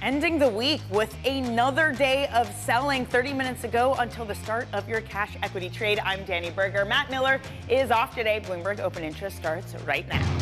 Ending the week with another day of selling 30 minutes ago until the start of your cash equity trade. I'm Dani Burger. Matt Miller is off today. Bloomberg Open Interest starts right now.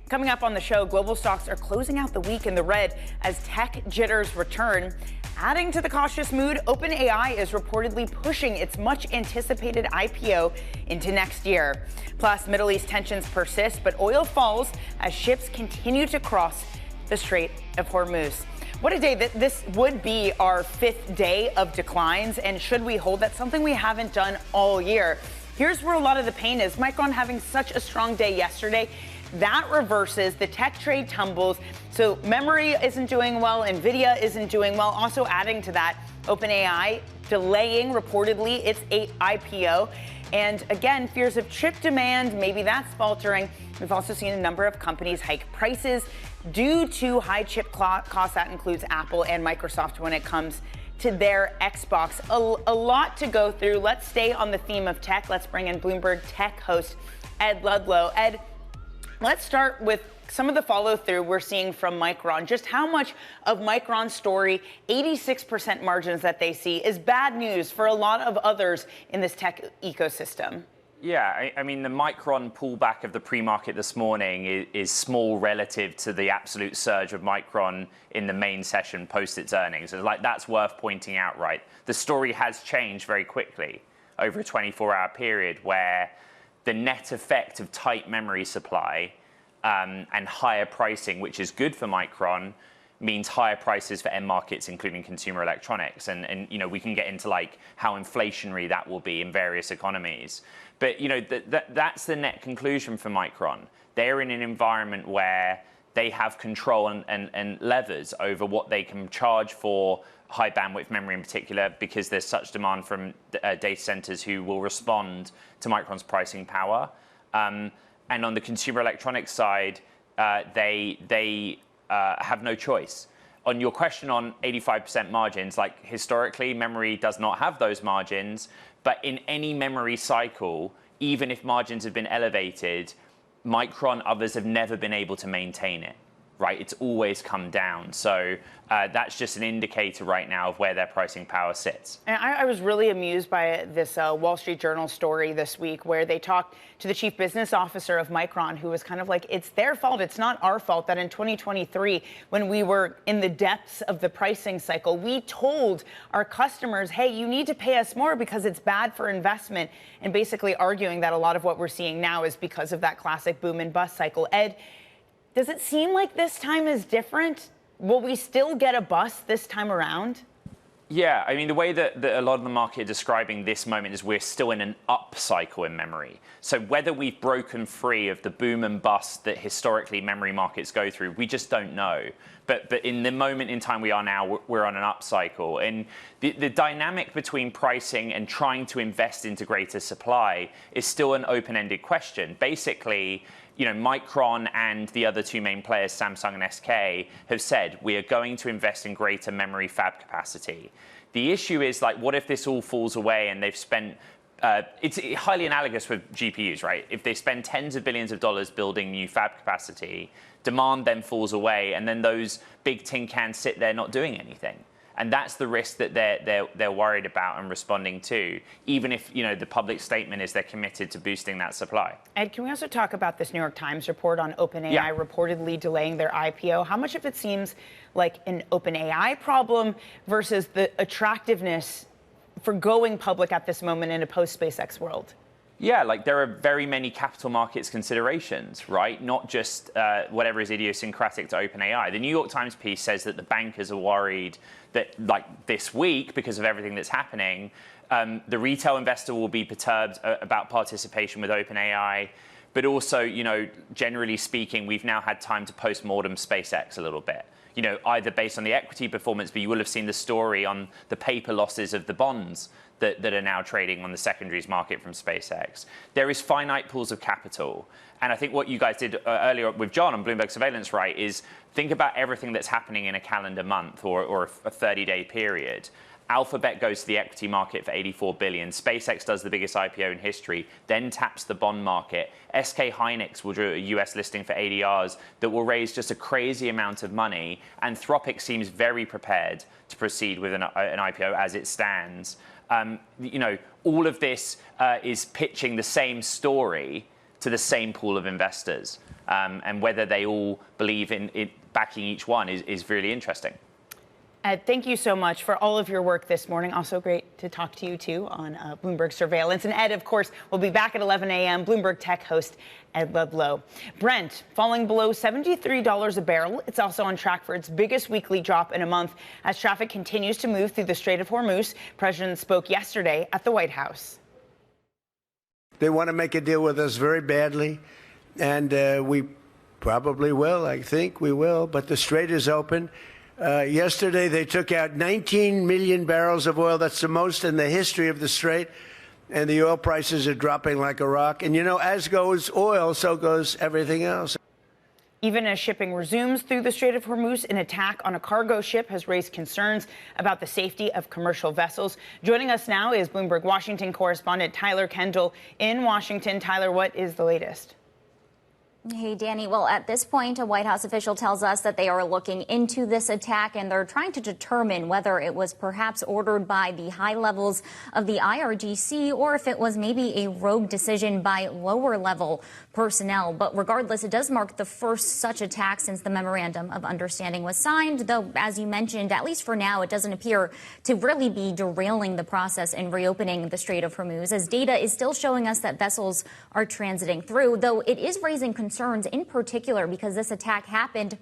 Coming up on the show, global stocks are closing out the week in the red as tech jitters return. Adding to the cautious mood, OpenAI is reportedly pushing its much-anticipated IPO into next year. Plus, Middle East tensions persist, but oil falls as ships continue to cross the Strait of Hormuz. What a day. This would be our fifth day of declines, and should we hold? That's something we haven't done all year. Here's where a lot of the pain is. Micron having such a strong day yesterday. That reverses, the tech trade tumbles. So memory isn't doing well, Nvidia isn't doing well. Also adding to that, OpenAI delaying reportedly its IPO. And again, fears of chip demand, maybe that's faltering. We've also seen a number of companies hike prices due to high chip costs. That includes Apple and Microsoft when it comes to their Xbox. A lot to go through. Let's stay on the theme of tech. Let's bring in Bloomberg tech host Ed Ludlow. Ed, let's start with some of the follow-through we're seeing from Micron. Just how much of Micron's story, 86% margins that they see, is bad news for a lot of others in this tech ecosystem? Yeah, I mean, the Micron pullback of the pre-market this morning is small relative to the absolute surge of Micron in the main session post its earnings. It's like, that's worth pointing out, right? The story has changed very quickly over a 24-hour period where the net effect of tight memory supply and higher pricing, which is good for Micron, means higher prices for end markets, including consumer electronics. And you know, we can get into like how inflationary that will be in various economies. But you know, that's the net conclusion for Micron. They're in an environment where they have control and levers over what they can charge for high bandwidth memory in particular, because there's such demand from data centers who will respond to Micron's pricing power. And on the consumer electronics side, they have no choice. On your question on 85% margins, like historically, memory does not have those margins, but in any memory cycle, even if margins have been elevated, Micron, others have never been able to maintain it, right? It's always come down. So that's just an indicator right now of where their pricing power sits. And I was really amused by this Wall Street Journal story this week where they talked to the chief business officer of Micron, who was kind of like, it's their fault, it's not our fault that in 2023, when we were in the depths of the pricing cycle, we told our customers, hey, you need to pay us more because it's bad for investment, and basically arguing that a lot of what we're seeing now is because of that classic boom and bust cycle. Ed, does it seem like this time is different? Will we still get a bust this time around? Yeah, I mean, the way that a lot of the market are describing this moment is we're still in an up cycle in memory. So whether we've broken free of the boom and bust that historically memory markets go through, we just don't know. But in the moment in time we are now, we're on an up cycle. And the dynamic between pricing and trying to invest into greater supply is still an open-ended question. Basically, you know, Micron and the other two main players, Samsung and SK, have said we are going to invest in greater memory fab capacity. The issue is, like, what if this all falls away and they've spent, it's highly analogous with GPUs, right? If they spend tens of billions of dollars building new fab capacity, demand then falls away, and then those big tin cans sit there not doing anything. And that's the risk that they're worried about and responding to, even if, you know, the public statement is they're committed to boosting that supply. Ed, can we also talk about this New York Times report on OpenAI reportedly delaying their IPO? How much of it seems like an OpenAI problem versus the attractiveness for going public at this moment in a post-SpaceX world? Yeah, like there are very many capital markets considerations, right? Not just whatever is idiosyncratic to OpenAI. The New York Times piece says that the bankers are worried that, like, this week, because of everything that's happening, the retail investor will be perturbed about participation with OpenAI. But also, you know, generally speaking, we've now had time to post-mortem SpaceX a little bit. You know, either based on the equity performance, but you will have seen the story on the paper losses of the bonds that are now trading on the secondaries market from SpaceX. There is finite pools of capital. And I think what you guys did earlier with John on Bloomberg Surveillance, right, is think about everything that's happening in a calendar month or a 30-day period. Alphabet goes to the equity market for $84 billion. SpaceX does the biggest IPO in history, then taps the bond market. SK Hynix will do a US listing for ADRs that will raise just a crazy amount of money. Anthropic seems very prepared to proceed with an IPO as it stands. All of this is pitching the same story to the same pool of investors. And whether they all believe in backing each one is really interesting. Ed, thank you so much for all of your work this morning. Also great to talk to you, too, on Bloomberg Surveillance. And Ed, of course, will be back at 11 a.m. Bloomberg Tech host Ed Ludlow. Brent falling below $73 a barrel. It's also on track for its biggest weekly drop in a month as traffic continues to move through the Strait of Hormuz. President spoke yesterday at the White House. They want to make a deal with us very badly, and we probably will. I think we will, but the Strait is open. Yesterday, they took out 19 million barrels of oil. That's the most in the history of the Strait. And the oil prices are dropping like a rock. And, as goes oil, so goes everything else. Even as shipping resumes through the Strait of Hormuz, an attack on a cargo ship has raised concerns about the safety of commercial vessels. Joining us now is Bloomberg Washington correspondent Tyler Kendall in Washington. Tyler, what is the latest? Hey, Danny. Well, at this point, a White House official tells us that they are looking into this attack and they're trying to determine whether it was perhaps ordered by the high levels of the IRGC or if it was maybe a rogue decision by lower level personnel. But regardless, it does mark the first such attack since the Memorandum of Understanding was signed, though, as you mentioned, at least for now, it doesn't appear to really be derailing the process in reopening the Strait of Hormuz, as data is still showing us that vessels are transiting through, though it is raising concerns in particular because this attack happened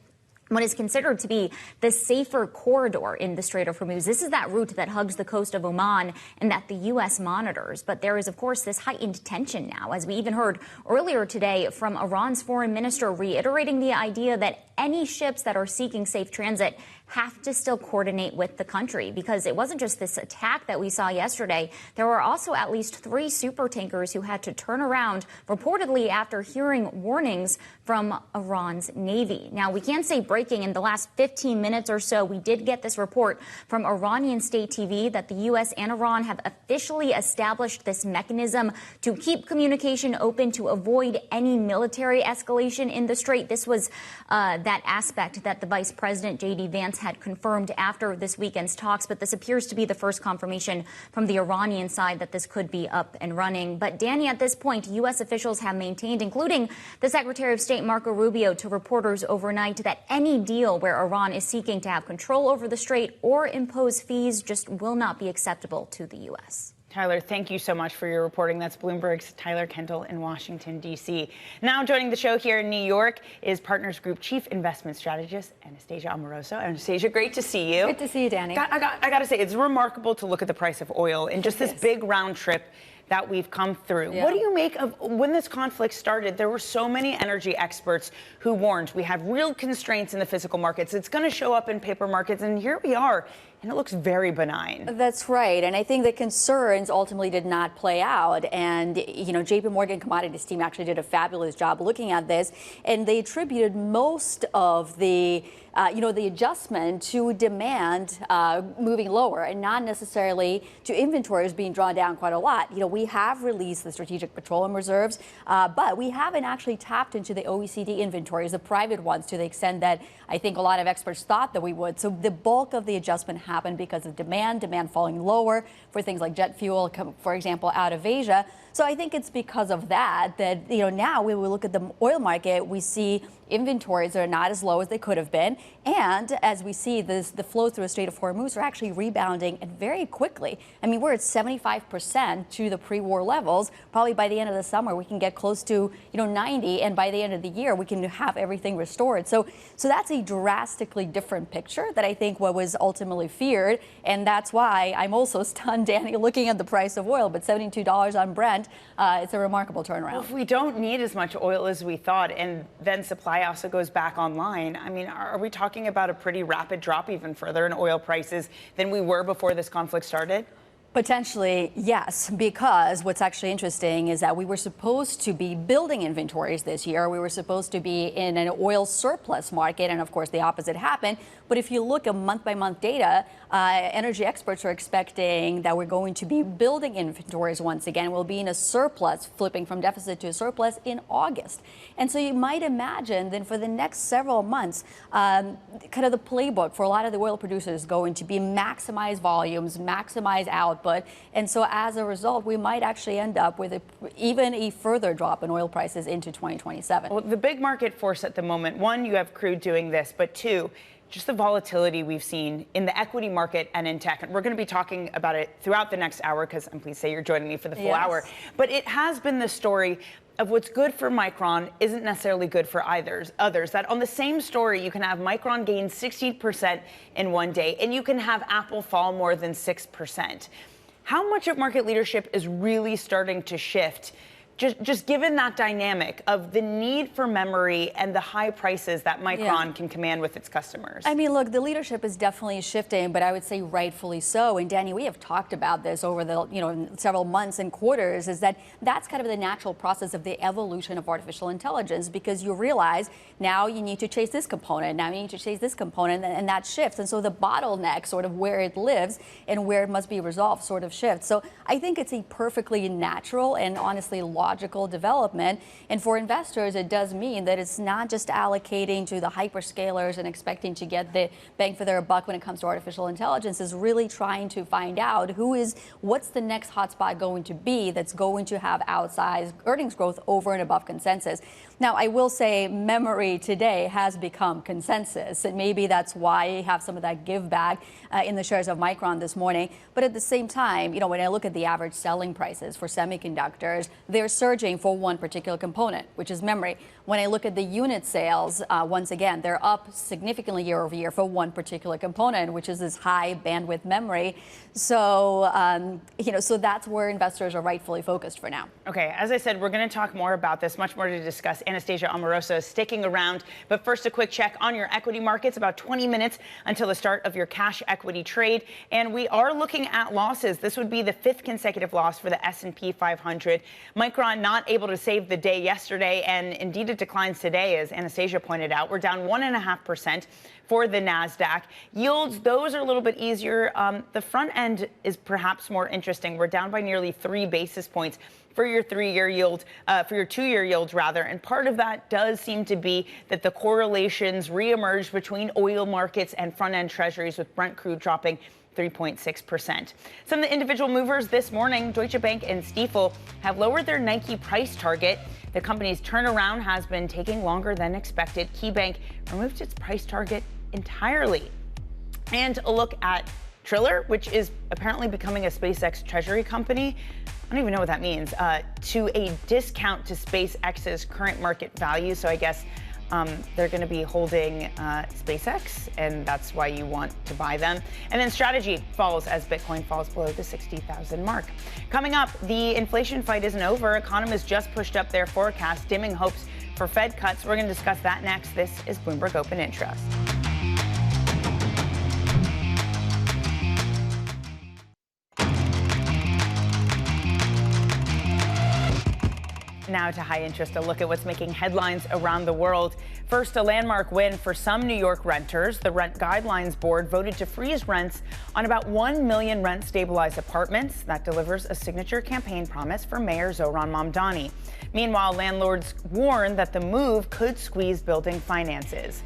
what is considered to be the safer corridor in the Strait of Hormuz. This is that route that hugs the coast of Oman and that the U.S. monitors. But there is, of course, this heightened tension now, as we even heard earlier today from Iran's foreign minister reiterating the idea that any ships that are seeking safe transit have to still coordinate with the country, because it wasn't just this attack that we saw yesterday. There were also at least 3 super tankers who had to turn around, reportedly after hearing warnings from Iran's Navy. Now, we can't say breaking in the last 15 minutes or so. We did get this report from Iranian state TV that the U.S. and Iran have officially established this mechanism to keep communication open to avoid any military escalation in the Strait. This was that aspect that the Vice President, J.D. Vance, had confirmed after this weekend's talks, but this appears to be the first confirmation from the Iranian side that this could be up and running. But Danny, at this point, U.S. officials have maintained, including the Secretary of State Marco Rubio, to reporters overnight that any deal where Iran is seeking to have control over the Strait or impose fees just will not be acceptable to the U.S. Tyler, thank you so much for your reporting. That's Bloomberg's Tyler Kendall in Washington, D.C. Now joining the show here in New York is Partners Group Chief Investment Strategist Anastasia Amoroso. Anastasia, great to see you. Good to see you, Danny. I got to say, it's remarkable to look at the price of oil in just this big round trip that we've come through. Yeah. What do you make of when this conflict started? There were so many energy experts who warned we have real constraints in the physical markets. It's going to show up in paper markets, and here we are. And it looks very benign. That's right. And I think the concerns ultimately did not play out. And, JP Morgan Commodities team actually did a fabulous job looking at this. And they attributed most of the the adjustment to demand moving lower and not necessarily to inventories being drawn down quite a lot. We have released the strategic petroleum reserves, but we haven't actually tapped into the OECD inventories, the private ones, to the extent that I think a lot of experts thought that we would. So the bulk of the adjustment happened because of demand falling lower for things like jet fuel, for example, out of Asia. So I think it's because of that now when we look at the oil market, we see inventories are not as low as they could have been. And as we see the flow through the Strait of Hormuz are actually rebounding and very quickly. I mean, we're at 75% to the pre-war levels. Probably by the end of the summer, we can get close to 90. And by the end of the year, we can have everything restored. So that's a drastically different picture that I think what was ultimately feared. And that's why I'm also stunned, Danny, looking at the price of oil. But $72 on Brent, it's a remarkable turnaround. Well, if we don't need as much oil as we thought, and then supply also goes back online, I mean, are we talking about a pretty rapid drop even further in oil prices than we were before this conflict started? Potentially, yes, because what's actually interesting is that we were supposed to be building inventories this year. We were supposed to be in an oil surplus market, and of course the opposite happened. But if you look at month-by-month data, energy experts are expecting that we're going to be building inventories once again. We'll be in a surplus, flipping from deficit to a surplus in August. And so you might imagine that for the next several months, kind of the playbook for a lot of the oil producers is going to be maximize volumes, maximize output. And so as a result, we might actually end up with even a further drop in oil prices into 2027. Well, the big market force at the moment, one, you have crude doing this, but two, just the volatility we've seen in the equity market and in tech. And we're going to be talking about it throughout the next hour because I'm pleased to say you're joining me for the full hour. But it has been the story of what's good for Micron isn't necessarily good for others. That on the same story, you can have Micron gain 60% in one day, and you can have Apple fall more than 6%. How much of market leadership is really starting to shift? Just given that dynamic of the need for memory and the high prices that Micron can command with its customers. I mean, look, the leadership is definitely shifting, but I would say rightfully so. And Dani, we have talked about this over the several months and quarters, is that's kind of the natural process of the evolution of artificial intelligence, because you realize now you need to chase this component, now you need to chase this component, and that shifts. And so the bottleneck, sort of where it lives and where it must be resolved, sort of shifts. So I think it's a perfectly natural and honestly logical development. And for investors, it does mean that it's not just allocating to the hyperscalers and expecting to get the bang for their buck when it comes to artificial intelligence. Is really trying to find out what's the next hotspot going to be that's going to have outsized earnings growth over and above consensus. Now, I will say memory today has become consensus, and maybe that's why you have some of that give back in the shares of Micron this morning. But at the same time, when I look at the average selling prices for semiconductors, they're surging for one particular component, which is memory. When I look at the unit sales, once again, they're up significantly year over year for one particular component, which is this high bandwidth memory. So, so that's where investors are rightfully focused for now. Okay, as I said, we're going to talk more about this, much more to discuss. Anastasia Amoroso is sticking around. But first, a quick check on your equity markets, about 20 minutes until the start of your cash equity trade. And we are looking at losses. This would be the fifth consecutive loss for the S&P 500. Micron not able to save the day yesterday, and indeed it declines today, as Anastasia pointed out. We're down 1.5% for the NASDAQ. Yields, those are a little bit easier. The front end is perhaps more interesting. We're down by nearly 3 basis points for your 3-year yield, for your 2-year yields rather. And part of that does seem to be that the correlations reemerged between oil markets and front end treasuries, with Brent crude dropping 3.6%. Some of the individual movers this morning, Deutsche Bank and Stifel have lowered their Nike price target. The company's turnaround has been taking longer than expected. KeyBank removed its price target entirely. And a look at Triller, which is apparently becoming a SpaceX treasury company. I don't even know what that means, to a discount to SpaceX's current market value. So I guess they're going to be holding SpaceX, and that's why you want to buy them. And then Strategy falls as Bitcoin falls below the 60,000 mark. Coming up, the inflation fight isn't over. Economists just pushed up their forecast, dimming hopes for Fed cuts. We're going to discuss that next. This is Bloomberg Open Interest. Now to high interest, a look at what's making headlines around the world. First, a landmark win for some New York renters. The Rent Guidelines Board voted to freeze rents on about 1 million rent-stabilized apartments. That delivers a signature campaign promise for Mayor Zohran Mamdani. Meanwhile, landlords warn that the move could squeeze building finances.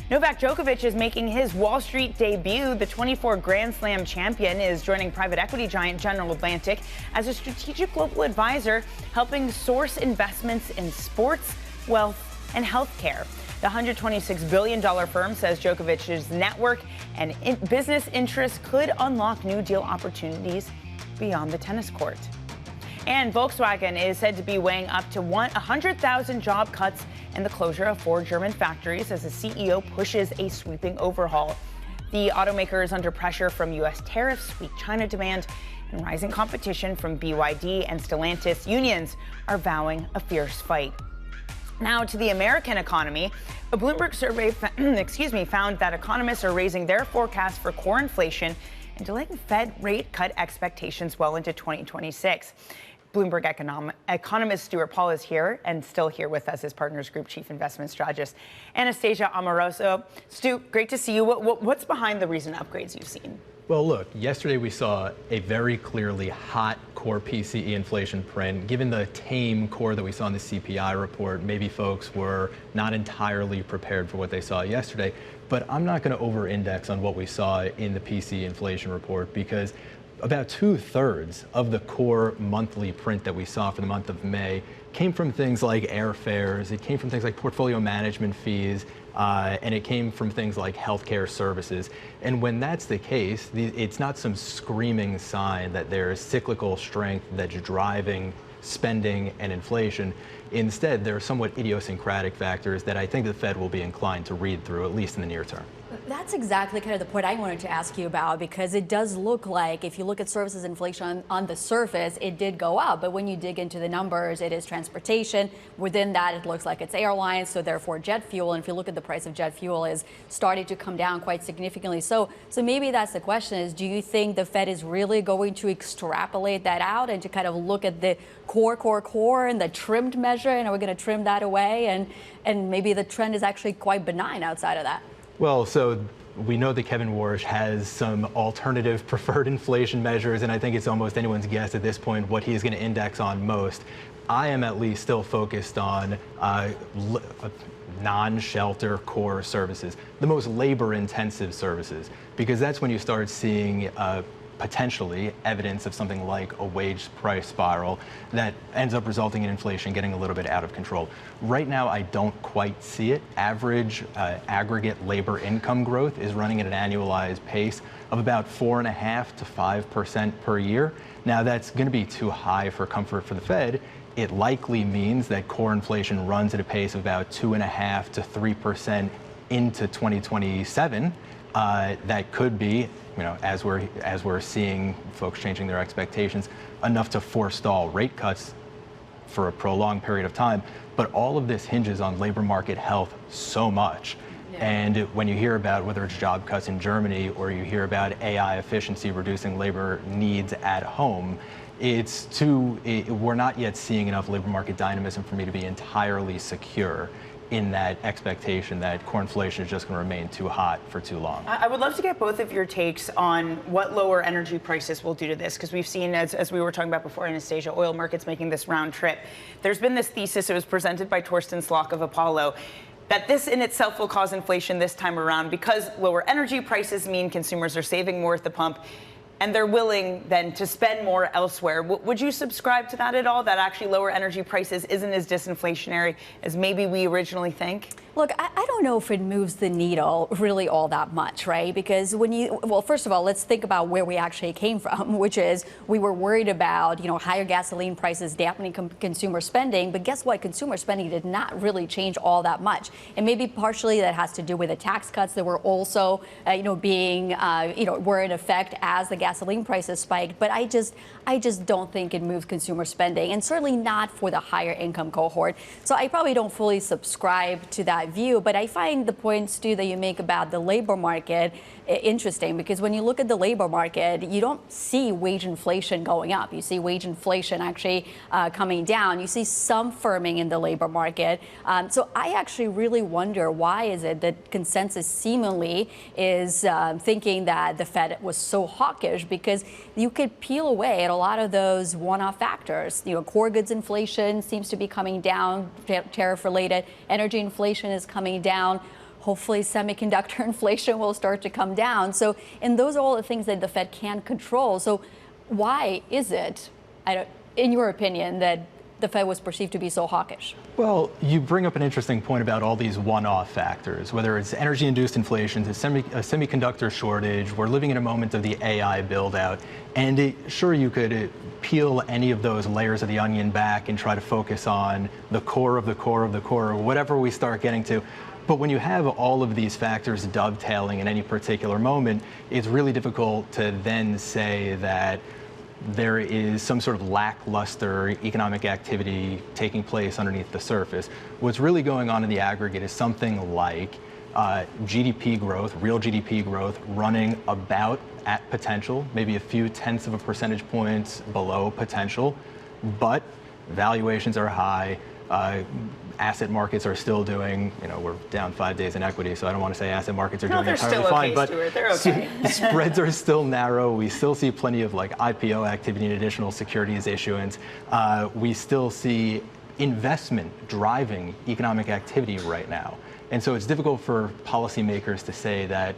Novak Djokovic is making his Wall Street debut. The 24 Grand Slam champion is joining private equity giant General Atlantic as a strategic global advisor, helping source investments in sports, wealth, and healthcare. The $126 billion firm says Djokovic's network and business interests could unlock new deal opportunities beyond the tennis court. And Volkswagen is said to be weighing up to 100,000 job cuts and the closure of 4 German factories as the CEO pushes a sweeping overhaul. The automaker is under pressure from U.S. tariffs, weak China demand, and rising competition from BYD and Stellantis. Unions are vowing a fierce fight. Now to the American economy. A Bloomberg survey found that economists are raising their forecast for core inflation and delaying Fed rate cut expectations well into 2026. Bloomberg economist Stuart Paul is here and still here with us as Partners Group Chief Investment Strategist Anastasia Amoroso. Stu, great to see you. What's behind the recent upgrades you've seen? Well, look, yesterday we saw a very clearly hot core PCE inflation print. Given the tame core that we saw in the CPI report, maybe folks were not entirely prepared for what they saw yesterday. But I'm not going to over-index on what we saw in the PCE inflation report, because about 2/3 of the core monthly print that we saw for the month of May came from things like airfares, it came from things like portfolio management fees, and it came from things like healthcare services. And when that's the case, it's not some screaming sign that there's cyclical strength that's driving spending and inflation. Instead, there are somewhat idiosyncratic factors that I think the Fed will be inclined to read through, at least in the near term. That's exactly kind of the point I wanted to ask you about, because it does look like if you look at services inflation on the surface, it did go up. But when you dig into the numbers, it is transportation. Within that, it looks like it's airlines, so therefore jet fuel. And if you look at the price of jet fuel is starting to come down quite significantly. So maybe that's the question is, do you think the Fed is really going to extrapolate that out and to kind of look at the core and the trimmed measure, and are we going to trim that away? And maybe the trend is actually quite benign outside of that. Well, so we know that Kevin Warsh has some alternative preferred inflation measures, and I think it's almost anyone's guess at this point what he is going to index on most. I am at least still focused on non-shelter core services, the most labor-intensive services, because that's when you start seeing potentially evidence of something like a wage price spiral that ends up resulting in inflation getting a little bit out of control. Right now, I don't quite see it. Average aggregate labor income growth is running at an annualized pace of about 4.5% to 5% per year. Now, that's going to be too high for comfort for the Fed. It likely means that core inflation runs at a pace of about 2.5% to 3% into 2027. That could be, as we're seeing folks changing their expectations, enough to forestall rate cuts for a prolonged period of time. But all of this hinges on labor market health so much. Yeah. And when you hear about whether it's job cuts in Germany or you hear about AI efficiency reducing labor needs at home, we're not yet seeing enough labor market dynamism for me to be entirely secure in that expectation that core inflation is just going to remain too hot for too long. I would love to get both of your takes on what lower energy prices will do to this, because we've seen, as we were talking about before, Anastasia, oil markets making this round trip. There's been this thesis, it was presented by Torsten Slok of Apollo, that this in itself will cause inflation this time around because lower energy prices mean consumers are saving more at the pump and they're willing then to spend more elsewhere. Would you subscribe to that at all, that actually lower energy prices isn't as disinflationary as maybe we originally think? Look, I don't know if it moves the needle really all that much, right? Because well, first of all, let's think about where we actually came from, which is we were worried about, higher gasoline prices dampening consumer spending. But guess what? Consumer spending did not really change all that much. And maybe partially that has to do with the tax cuts that were also, were in effect as the gasoline prices spiked. But I just don't think it moves consumer spending, and certainly not for the higher income cohort. So I probably don't fully subscribe to that view, but I find the points, Stu, that you make about the labor market interesting, because when you look at the labor market, you don't see wage inflation going up. You see wage inflation actually coming down. You see some firming in the labor market. So I actually really wonder, why is it that consensus seemingly is thinking that the Fed was so hawkish? Because you could peel away at a lot of those one-off factors. Core goods inflation seems to be coming down, tariff-related. Energy inflation is coming down. Hopefully semiconductor inflation will start to come down. So, and those are all the things that the Fed can control. So why is it, in your opinion, that the Fed was perceived to be so hawkish? Well, you bring up an interesting point about all these one-off factors, whether it's energy-induced inflation, a semiconductor shortage. We're living in a moment of the AI build-out. And sure, you could peel any of those layers of the onion back and try to focus on the core of the core of the core, or whatever we start getting to. But when you have all of these factors dovetailing in any particular moment, it's really difficult to then say that there is some sort of lackluster economic activity taking place underneath the surface. What's really going on in the aggregate is something like GDP growth, real GDP growth, running about at potential, maybe a few tenths of a percentage points below potential, but valuations are high. Asset markets are still doing, we're down 5 days in equity, so I don't want to say asset markets are doing entirely fine, but they're okay. Spreads are still narrow. We still see plenty of IPO activity and additional securities issuance. We still see investment driving economic activity right now. And so it's difficult for policymakers to say that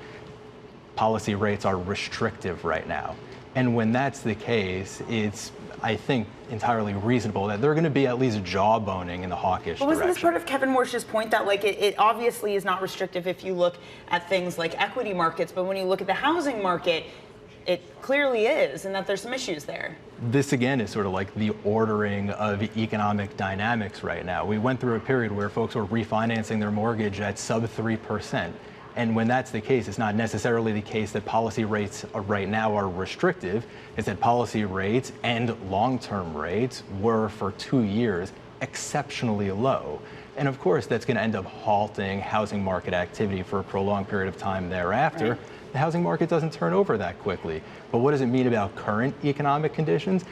policy rates are restrictive right now. And when that's the case, it's, I think, entirely reasonable that they're going to be at least jawboning in the hawkish But wasn't direction. this part of Kevin Warsh's point that it obviously is not restrictive if you look at things like equity markets, but when you look at the housing market, it clearly is, and that there's some issues there. This again is sort of like the ordering of economic dynamics right now. We went through a period where folks were refinancing their mortgage at sub 3%. And when that's the case, it's not necessarily the case that policy rates right now are restrictive. It's that policy rates and long-term rates were for 2 years exceptionally low. And of course, that's going to end up halting housing market activity for a prolonged period of time thereafter. Right. The housing market doesn't turn over that quickly. But what does it mean about current economic conditions?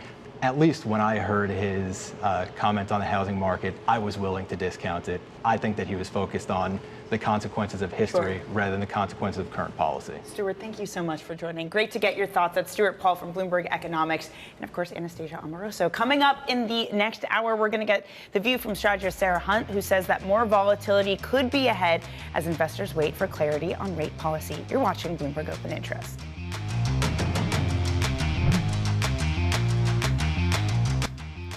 At least when I heard his comment on the housing market, I was willing to discount it. I think that he was focused on the consequences of history rather than the consequences of current policy. Stuart, thank you so much for joining. Great to get your thoughts. That's Stuart Paul from Bloomberg Economics, and of course, Anastasia Amoroso. Coming up in the next hour, we're going to get the view from strategist Sarah Hunt, who says that more volatility could be ahead as investors wait for clarity on rate policy. You're watching Bloomberg Open Interest.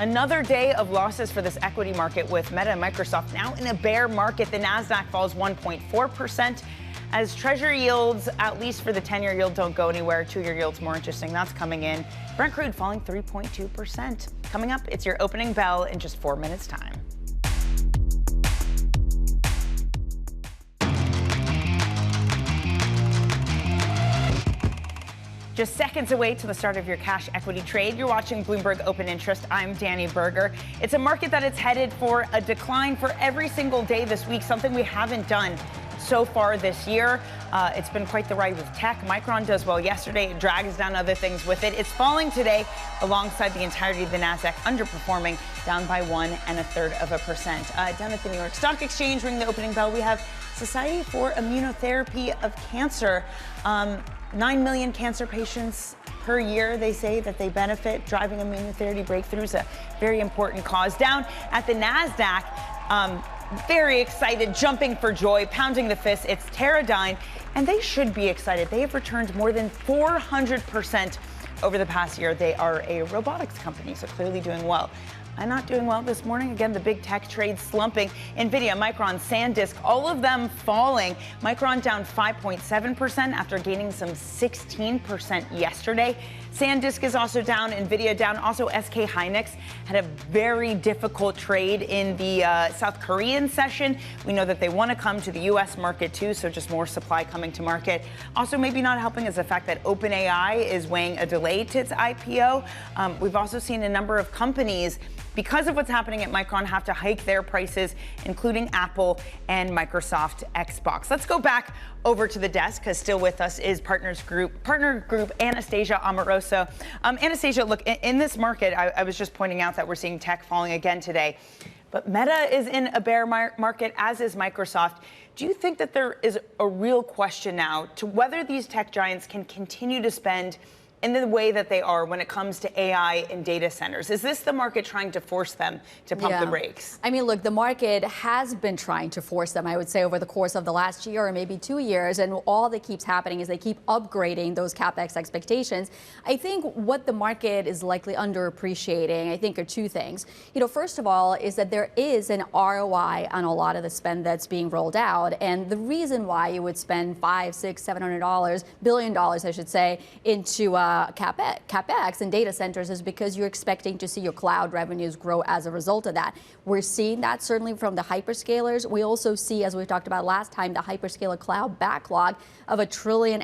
Another day of losses for this equity market with Meta and Microsoft now in a bear market. The Nasdaq falls 1.4% as Treasury yields, at least for the 10-year yield, don't go anywhere. 2-year yield's more interesting. That's coming in. Brent crude falling 3.2%. Coming up, it's your opening bell in just 4 minutes' time. Just seconds away to the start of your cash equity trade. You're watching Bloomberg Open Interest. I'm Dani Burger. It's a market that is headed for a decline for every single day this week, something we haven't done so far this year. It's been quite the ride with tech. Micron does well yesterday. It drags down other things with it. It's falling today alongside the entirety of the Nasdaq, underperforming, down by 1 1/3%. Down at the New York Stock Exchange, ring the opening bell, we have Society for Immunotherapy of Cancer. 9 million cancer patients per year, they say, that they benefit. Driving immunotherapy breakthroughs, a very important cause. Down at the Nasdaq, very excited, jumping for joy, pounding the fist. It's Teradyne, and they should be excited. They have returned more than 400% over the past year. They are a robotics company, so clearly doing well. I'm not doing well this morning. Again, the big tech trades slumping. Nvidia, Micron, SanDisk, all of them falling. Micron down 5.7% after gaining some 16% yesterday. SanDisk is also down, Nvidia down. Also, SK Hynix had a very difficult trade in the South Korean session. We know that they want to come to the U.S. market too, so just more supply coming to market. Also, maybe not helping is the fact that OpenAI is weighing a delay to its IPO. We've also seen a number of companies, because of what's happening at Micron, have to hike their prices, including Apple and Microsoft Xbox. Let's go back over to the desk, because still with us is partner group Anastasia Amoroso. Anastasia, look, in this market, I was just pointing out that we're seeing tech falling again today. But Meta is in a bear market, as is Microsoft. Do you think that there is a real question now to whether these tech giants can continue to spend in the way that they are when it comes to AI and data centers? Is this the market trying to force them to pump the brakes? I mean, look, the market has been trying to force them, I would say, over the course of the last year or maybe 2 years. And all that keeps happening is they keep upgrading those Capex expectations. I think what the market is likely underappreciating, I think, are two things. First of all, is that there is an ROI on a lot of the spend that's being rolled out. And the reason why you would spend $500, $600, $700 billion, I should say, into Capex and data centers is because you're expecting to see your cloud revenues grow as a result of that. We're seeing that certainly from the hyperscalers. We also see, as we talked about last time, the hyperscaler cloud backlog of $1.5 trillion.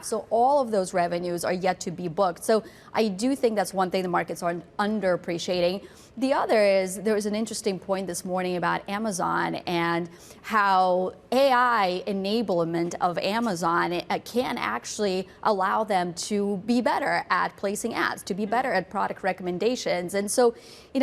So all of those revenues are yet to be booked. So I do think that's one thing the markets are underappreciating. The other is there was an interesting point this morning about Amazon and how AI enablement of Amazon can actually allow them to be better at placing ads, to be better at product recommendations. And so,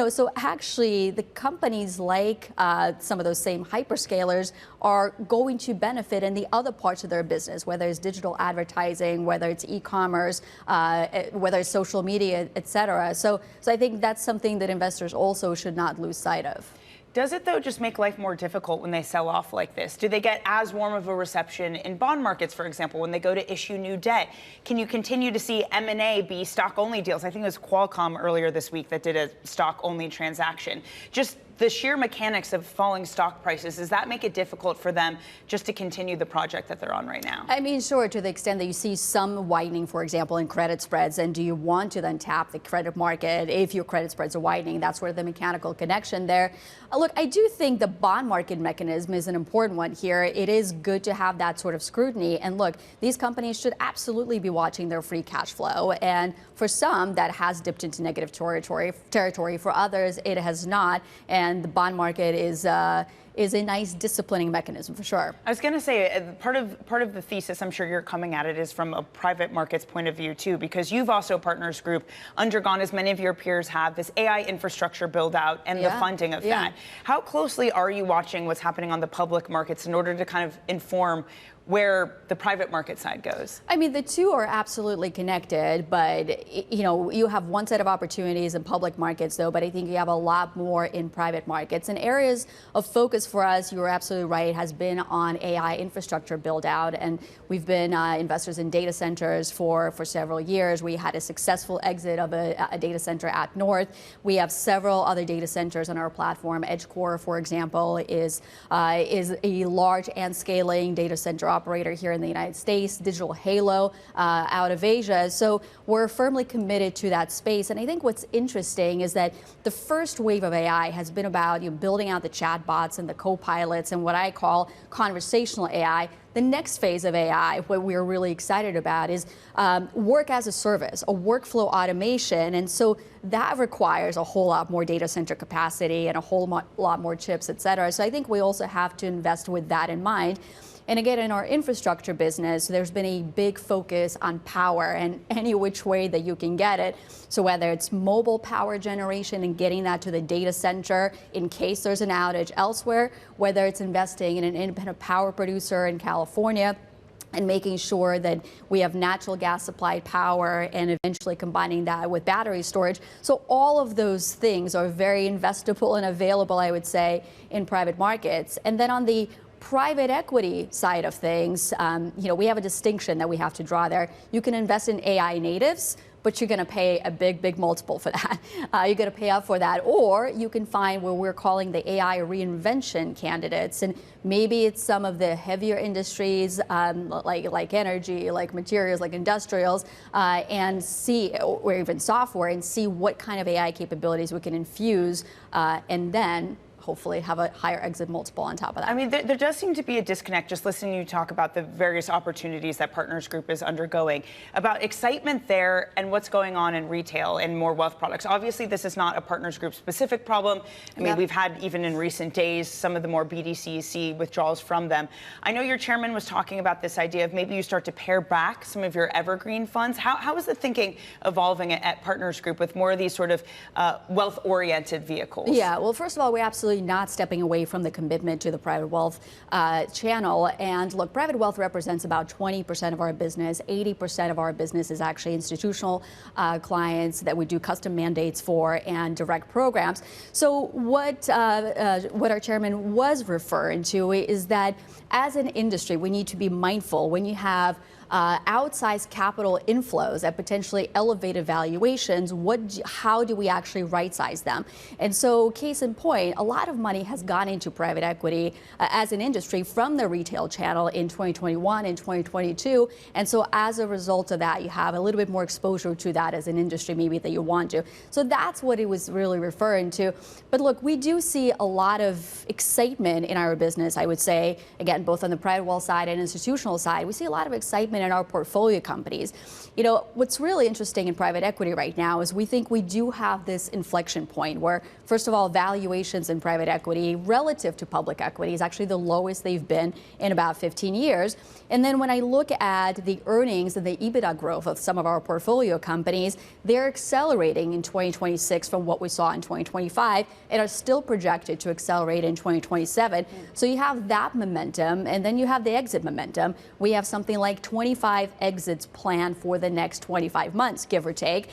so actually the companies like some of those same hyperscalers are going to benefit in the other parts of their business, whether it's digital advertising, whether it's e-commerce, whether it's social media, et cetera. So I think that's something that investors also should not lose sight of. Does it, though, just make life more difficult when they sell off like this? Do they get as warm of a reception in bond markets, for example, when they go to issue new debt? Can you continue to see M&A be stock-only deals? I think it was Qualcomm earlier this week that did a stock-only transaction. Just the sheer mechanics of falling stock prices, does that make it difficult for them just to continue the project that they're on right now? I mean, sure, to the extent that you see some widening, for example, in credit spreads, and do you want to then tap the credit market if your credit spreads are widening? That's where the mechanical connection there. Look, I do think the bond market mechanism is an important one here. It is good to have that sort of scrutiny. And look, these companies should absolutely be watching their free cash flow. And for some, that has dipped into negative territory. For others, it has not. And the bond market is a nice disciplining mechanism for sure. I was going to say part of the thesis, I'm sure you're coming at it, is from a private markets point of view too, because you've also, Partners Group, undergone, as many of your peers have, this AI infrastructure build out and the funding of that. How closely are you watching what's happening on the public markets in order to kind of inform where the private market side goes? I mean, the two are absolutely connected, but you have one set of opportunities in public markets, though, but I think you have a lot more in private markets. And areas of focus for us, you're absolutely right, has been on AI infrastructure build out, and we've been investors in data centers for several years. We had a successful exit of a data center at North. We have several other data centers on our platform. EdgeCore, for example, is a large and scaling data center operator here in the United States, Digital Halo out of Asia. So we're firmly committed to that space. And I think what's interesting is that the first wave of AI has been about building out the chatbots and the co-pilots and what I call conversational AI. The next phase of AI, what we're really excited about, is work as a service, a workflow automation. And so that requires a whole lot more data center capacity and a whole lot more chips, et cetera. So I think we also have to invest with that in mind. And again, in our infrastructure business, there's been a big focus on power and any which way that you can get it. So whether it's mobile power generation and getting that to the data center in case there's an outage elsewhere, whether it's investing in an independent power producer in California, and making sure that we have natural gas supplied power and eventually combining that with battery storage. So all of those things are very investable and available, I would say, in private markets. And then on the private equity side of things, we have a distinction that we have to draw there. You can invest in AI natives, but you're going to pay a big multiple for that. You're going to pay up for that. Or you can find what we're calling the AI reinvention candidates. And maybe it's some of the heavier industries like energy, like materials, like industrials, and see, or even software, and see what kind of AI capabilities we can infuse and then hopefully have a higher exit multiple on top of that. I mean, there does seem to be a disconnect, just listening to you talk about the various opportunities that Partners Group is undergoing, about excitement there and what's going on in retail and more wealth products. Obviously, this is not a Partners Group specific problem. I mean, we've had, even in recent days, some of the more BDCs see withdrawals from them. I know your chairman was talking about this idea of maybe you start to pare back some of your evergreen funds. How is the thinking evolving at Partners Group with more of these sort of wealth-oriented vehicles? Yeah, well, first of all, we're absolutely not stepping away from the commitment to the private wealth channel. And look, private wealth represents about 20% of our business. 80% of our business is actually institutional clients that we do custom mandates for and direct programs. So what our chairman was referring to is that as an industry, we need to be mindful when you have outsized capital inflows at potentially elevated valuations, how do we actually right-size them? And so, case in point, a lot of money has gone into private equity as an industry from the retail channel in 2021 and 2022. And so as a result of that, you have a little bit more exposure to that as an industry maybe that you want to. So that's what it was really referring to. But look, we do see a lot of excitement in our business, I would say, again, both on the private wealth side and institutional side. We see a lot of excitement in our portfolio companies. You know, what's really interesting in private equity right now is we think we do have this inflection point where, first of all, valuations in private equity relative to public equity is actually the lowest they've been in about 15 years. And then when I look at the earnings and the EBITDA growth of some of our portfolio companies, they're accelerating in 2026 from what we saw in 2025 and are still projected to accelerate in 2027. So you have that momentum, and then you have the exit momentum. We have something like 25 exits planned for the next 25 months, give or take.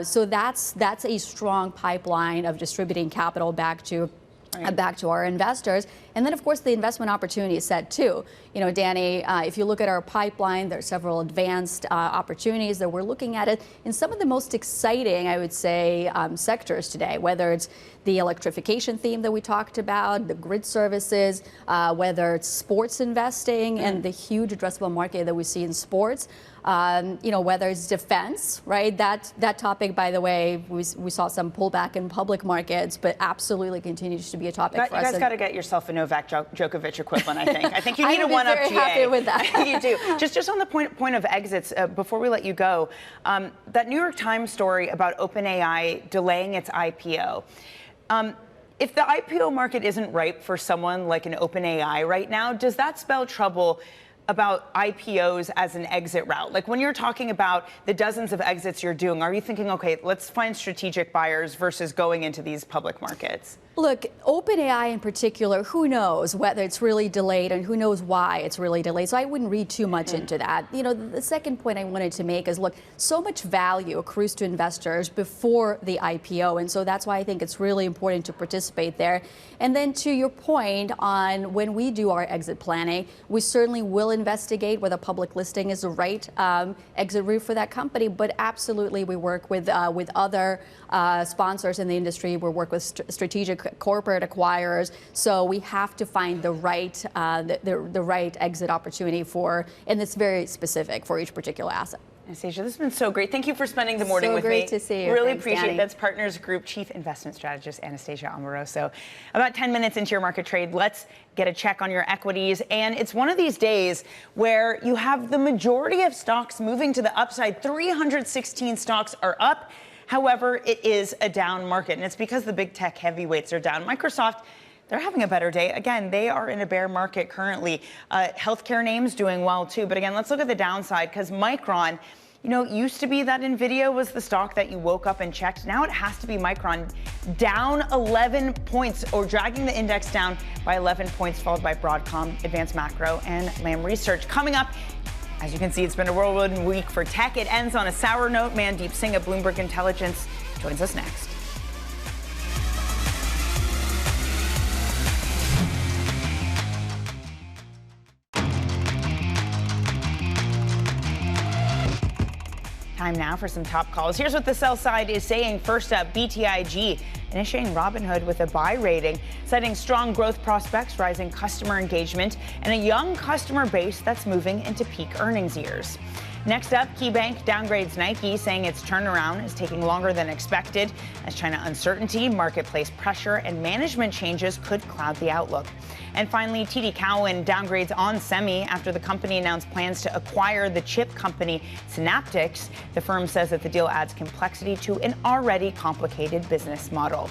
So that's a strong pipeline of distributing capital back to our investors. And then, of course, the investment opportunity is set too. You know, Dani, if you look at our pipeline, there are several advanced opportunities that we're looking at it in some of the most exciting, I would say, sectors today, whether it's the electrification theme that we talked about, the grid services, whether it's sports investing and the huge addressable market that we see in sports. You know, whether it's defense, right? That topic, by the way, we saw some pullback in public markets, but absolutely continues to be a topic for us. You guys got to get yourself a Novak Djokovic equivalent, I think. I think you need a one-up GA. I'm very happy with that. You do. Just on the point of exits, before we let you go, that New York Times story about OpenAI delaying its IPO. If the IPO market isn't ripe for someone like an OpenAI right now, does that spell trouble about IPOs as an exit route? Like when you're talking about the dozens of exits you're doing, are you thinking, okay, let's find strategic buyers versus going into these public markets? Look, OpenAI in particular, who knows whether it's really delayed and who knows why it's really delayed. So I wouldn't read too much into that. You know, the second point I wanted to make is, look, so much value accrues to investors before the IPO. And so that's why I think it's really important to participate there. And then to your point on when we do our exit planning, we certainly will investigate whether public listing is the right exit route for that company. But absolutely, we work with other sponsors in the industry. We work with strategic corporate acquirers, so we have to find the right exit opportunity and it's very specific for each particular asset. Anastasia, this has been so great. Thank you for spending the morning with me. So great to see you. Really Thanks, appreciate Dani. it. That's Partners Group Chief Investment Strategist Anastasia Amoroso. About 10 minutes into your market trade, let's get a check on your equities. And it's one of these days where you have the majority of stocks moving to the upside. 316 stocks are up. However, it is a down market, and it's because the big tech heavyweights are down. Microsoft, they're having a better day. Again, they are in a bear market currently. Healthcare names doing well, too. But again, let's look at the downside, because Micron, you know, it used to be that NVIDIA was the stock that you woke up and checked. Now it has to be Micron, down 11 points, or dragging the index down by 11 points, followed by Broadcom, Advanced Macro, and Lam Research. Coming up, as you can see, it's been a whirlwind week for tech. It ends on a sour note. Mandeep Singh of Bloomberg Intelligence joins us next. Time now for some top calls. Here's what the sell side is saying. First up, BTIG initiating Robinhood with a buy rating, citing strong growth prospects, rising customer engagement, and a young customer base that's moving into peak earnings years. Next up, KeyBank downgrades Nike, saying its turnaround is taking longer than expected as China uncertainty, marketplace pressure, and management changes could cloud the outlook. And finally, TD Cowen downgrades OnSemi after the company announced plans to acquire the chip company Synaptics. The firm says that the deal adds complexity to an already complicated business model.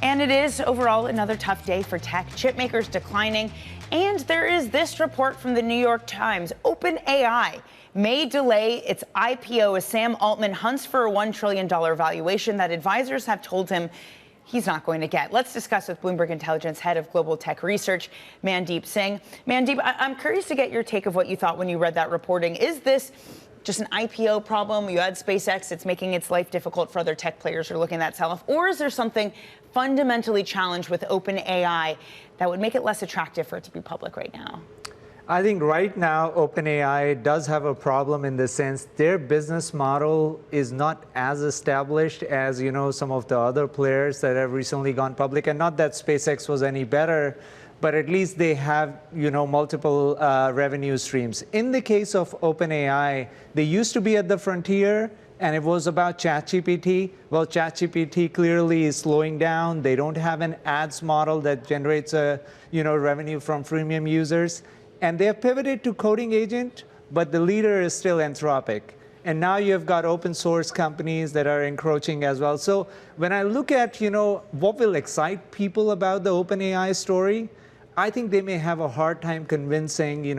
And it is overall another tough day for tech. Chip makers declining. And there is this report from the New York Times. OpenAI may delay its IPO as Sam Altman hunts for a $1 trillion valuation that advisors have told him he's not going to get. Let's discuss with Bloomberg Intelligence head of global tech research, Mandeep Singh. Mandeep, I'm curious to get your take of what you thought when you read that reporting. Is this just an IPO problem? You had SpaceX, it's making its life difficult for other tech players who are looking at Selloff. Or is there something fundamentally challenged with OpenAI that would make it less attractive for it to be public right now? I think right now OpenAI does have a problem in the sense their business model is not as established as some of the other players that have recently gone public. And not that SpaceX was any better, but at least they have multiple revenue streams. In the case of OpenAI, they used to be at the frontier, and it was about ChatGPT. Well, ChatGPT clearly is slowing down. They don't have an ads model that generates revenue from freemium users. And they have pivoted to coding agent, but the leader is still Anthropic. And now you've got open source companies that are encroaching as well. So when I look at what will excite people about the OpenAI story, I think they may have a hard time convincing,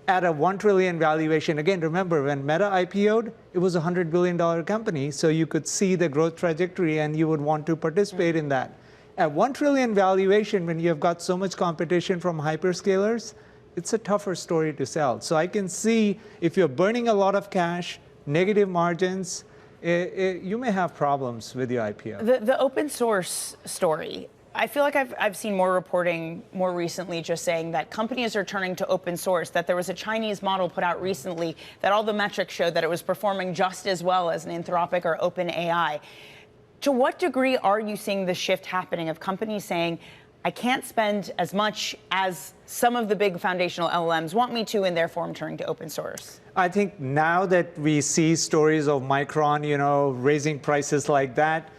at a $1 trillion valuation. Again, remember, when Meta IPO'd, it was a $100 billion company. So you could see the growth trajectory and you would want to participate in that. At $1 trillion valuation, when you've got so much competition from hyperscalers, it's a tougher story to sell. So I can see if you're burning a lot of cash, negative margins, you may have problems with your IPO. The open source story, I feel like I've seen more reporting more recently just saying that companies are turning to open source, that there was a Chinese model put out recently that all the metrics showed that it was performing just as well as an Anthropic or OpenAI. To what degree are you seeing the shift happening of companies saying, I can't spend as much as some of the big foundational LLMs want me to, and therefore I'm turning to open source? I think now that we see stories of Micron, raising prices like that,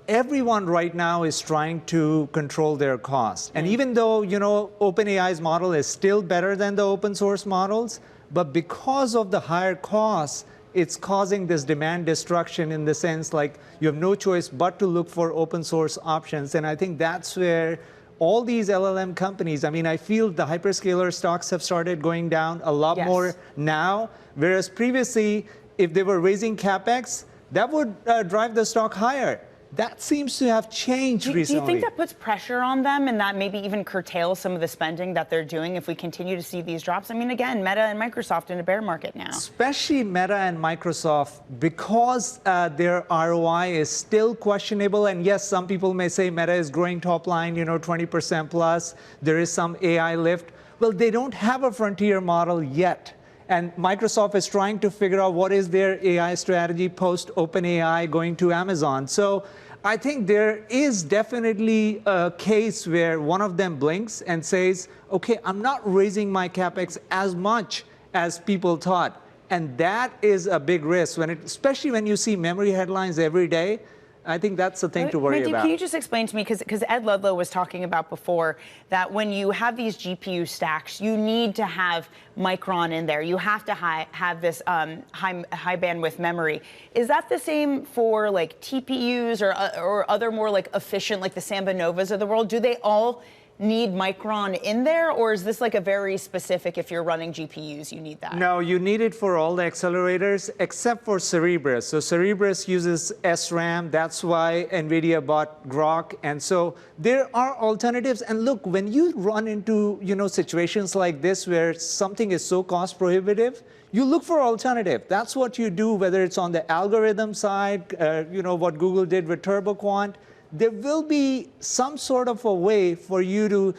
everyone right now is trying to control their costs. And even though, OpenAI's model is still better than the open source models, but because of the higher costs, it's causing this demand destruction in the sense like you have no choice but to look for open source options. And I think that's where all these LLM companies, I feel the hyperscaler stocks have started going down a lot more now, whereas previously, if they were raising Capex, that would drive the stock higher. That seems to have changed recently. Do you think that puts pressure on them and that maybe even curtails some of the spending that they're doing if we continue to see these drops? Again, Meta and Microsoft in a bear market now. Especially Meta and Microsoft, because their ROI is still questionable. And yes, some people may say Meta is growing top line, 20% plus. There is some AI lift. Well, they don't have a frontier model yet. And Microsoft is trying to figure out what is their AI strategy post OpenAI going to Amazon. So I think there is definitely a case where one of them blinks and says, OK, I'm not raising my Capex as much as people thought. And that is a big risk, especially when you see memory headlines every day. I think that's the thing to worry about. Can you just explain to me, because Ed Ludlow was talking about before, that when you have these GPU stacks, you need to have Micron in there. You have to have this high bandwidth memory. Is that the same for like TPUs or other more like efficient, like the Samba Novas of the world? Do they all need Micron in there, or is this like a very specific, if you're running GPUs, you need that? No, you need it for all the accelerators except for Cerebras. So Cerebras uses SRAM. That's why NVIDIA bought Grok. And so there are alternatives. And look, when you run into situations like this where something is so cost prohibitive, you look for alternative. That's what you do, whether it's on the algorithm side, what Google did with TurboQuant. There will be some sort of a way for you to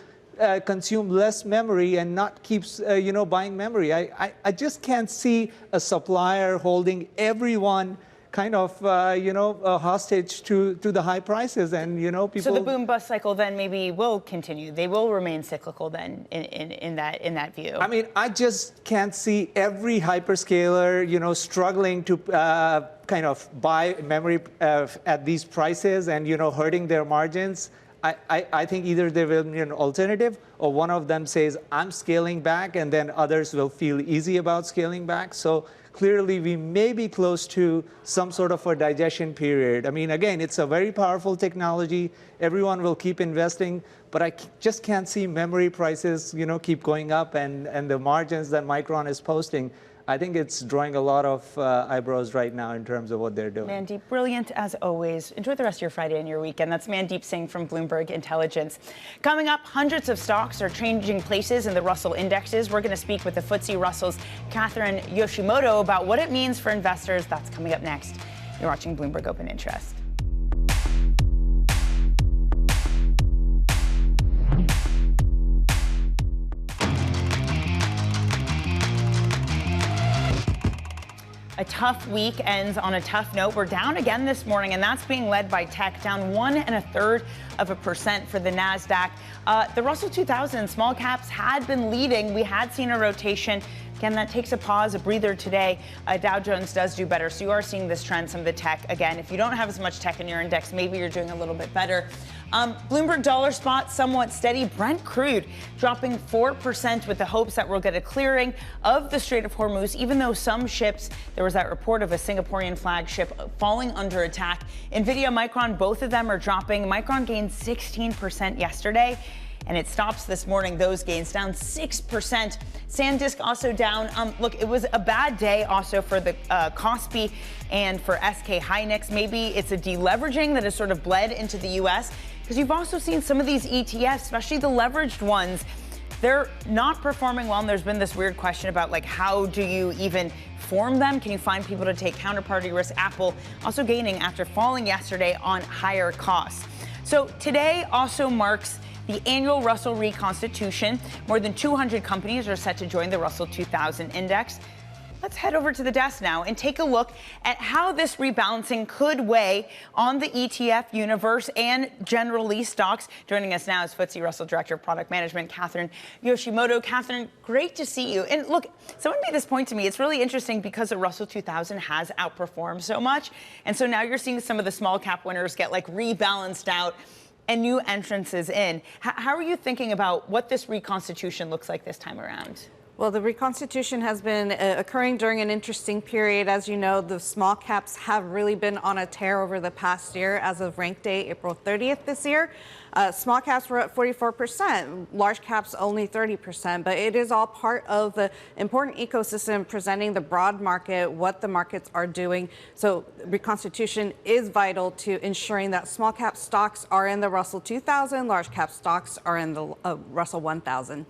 consume less memory and not keep, buying memory. I just can't see a supplier holding everyone kind of, hostage to the high prices, and people. So the boom bust cycle then maybe will continue. They will remain cyclical then in that view. I just can't see every hyperscaler, struggling to kind of buy memory at these prices and hurting their margins. I think either there will be an alternative, or one of them says I'm scaling back, and then others will feel easy about scaling back. So clearly we may be close to some sort of a digestion period. Again, it's a very powerful technology. Everyone will keep investing, but I just can't see memory prices, keep going up, and the margins that Micron is posting. I think it's drawing a lot of eyebrows right now in terms of what they're doing. Mandeep, brilliant as always. Enjoy the rest of your Friday and your weekend. That's Mandeep Singh from Bloomberg Intelligence. Coming up, hundreds of stocks are changing places in the Russell indexes. We're going to speak with the FTSE Russell's Catherine Yoshimoto about what it means for investors. That's coming up next. You're watching Bloomberg Open Interest. A tough week ends on a tough note. We're down again this morning, and that's being led by tech, down 1 1/3% for the NASDAQ. The Russell 2000 small caps had been leading. We had seen a rotation. Again, that takes a pause, a breather today. Dow Jones does do better. So you are seeing this trend, some of the tech. Again, if you don't have as much tech in your index, maybe you're doing a little bit better. Bloomberg dollar spot somewhat steady. Brent crude dropping 4% with the hopes that we'll get a clearing of the Strait of Hormuz, even though some ships, there was that report of a Singaporean flagship falling under attack. Nvidia, Micron, both of them are dropping. Micron gained 16% yesterday, and it stops this morning. Those gains down 6%. SanDisk also down. Look, it was a bad day also for the Kospi and for SK Hynix. Maybe it's a deleveraging that has sort of bled into the U.S. because you've also seen some of these ETFs, especially the leveraged ones, they're not performing well. And there's been this weird question about, like, how do you even form them? Can you find people to take counterparty risk? Apple also gaining after falling yesterday on higher costs. So today also marks the annual Russell Reconstitution. More than 200 companies are set to join the Russell 2000 index. Let's head over to the desk now and take a look at how this rebalancing could weigh on the ETF universe and generally stocks. Joining us now is FTSE Russell Director of Product Management, Catherine Yoshimoto. Catherine, great to see you. And look, someone made this point to me. It's really interesting because the Russell 2000 has outperformed so much. And so now you're seeing some of the small cap winners get like rebalanced out and new entrances in. How are you thinking about what this reconstitution looks like this time around? Well, the reconstitution has been occurring during an interesting period. As you know, the small caps have really been on a tear over the past year. As of rank day, April 30th this year, small caps were at 44%, large caps only 30%. But it is all part of the important ecosystem presenting the broad market, what the markets are doing. So reconstitution is vital to ensuring that small cap stocks are in the Russell 2000, large cap stocks are in the Russell 1000.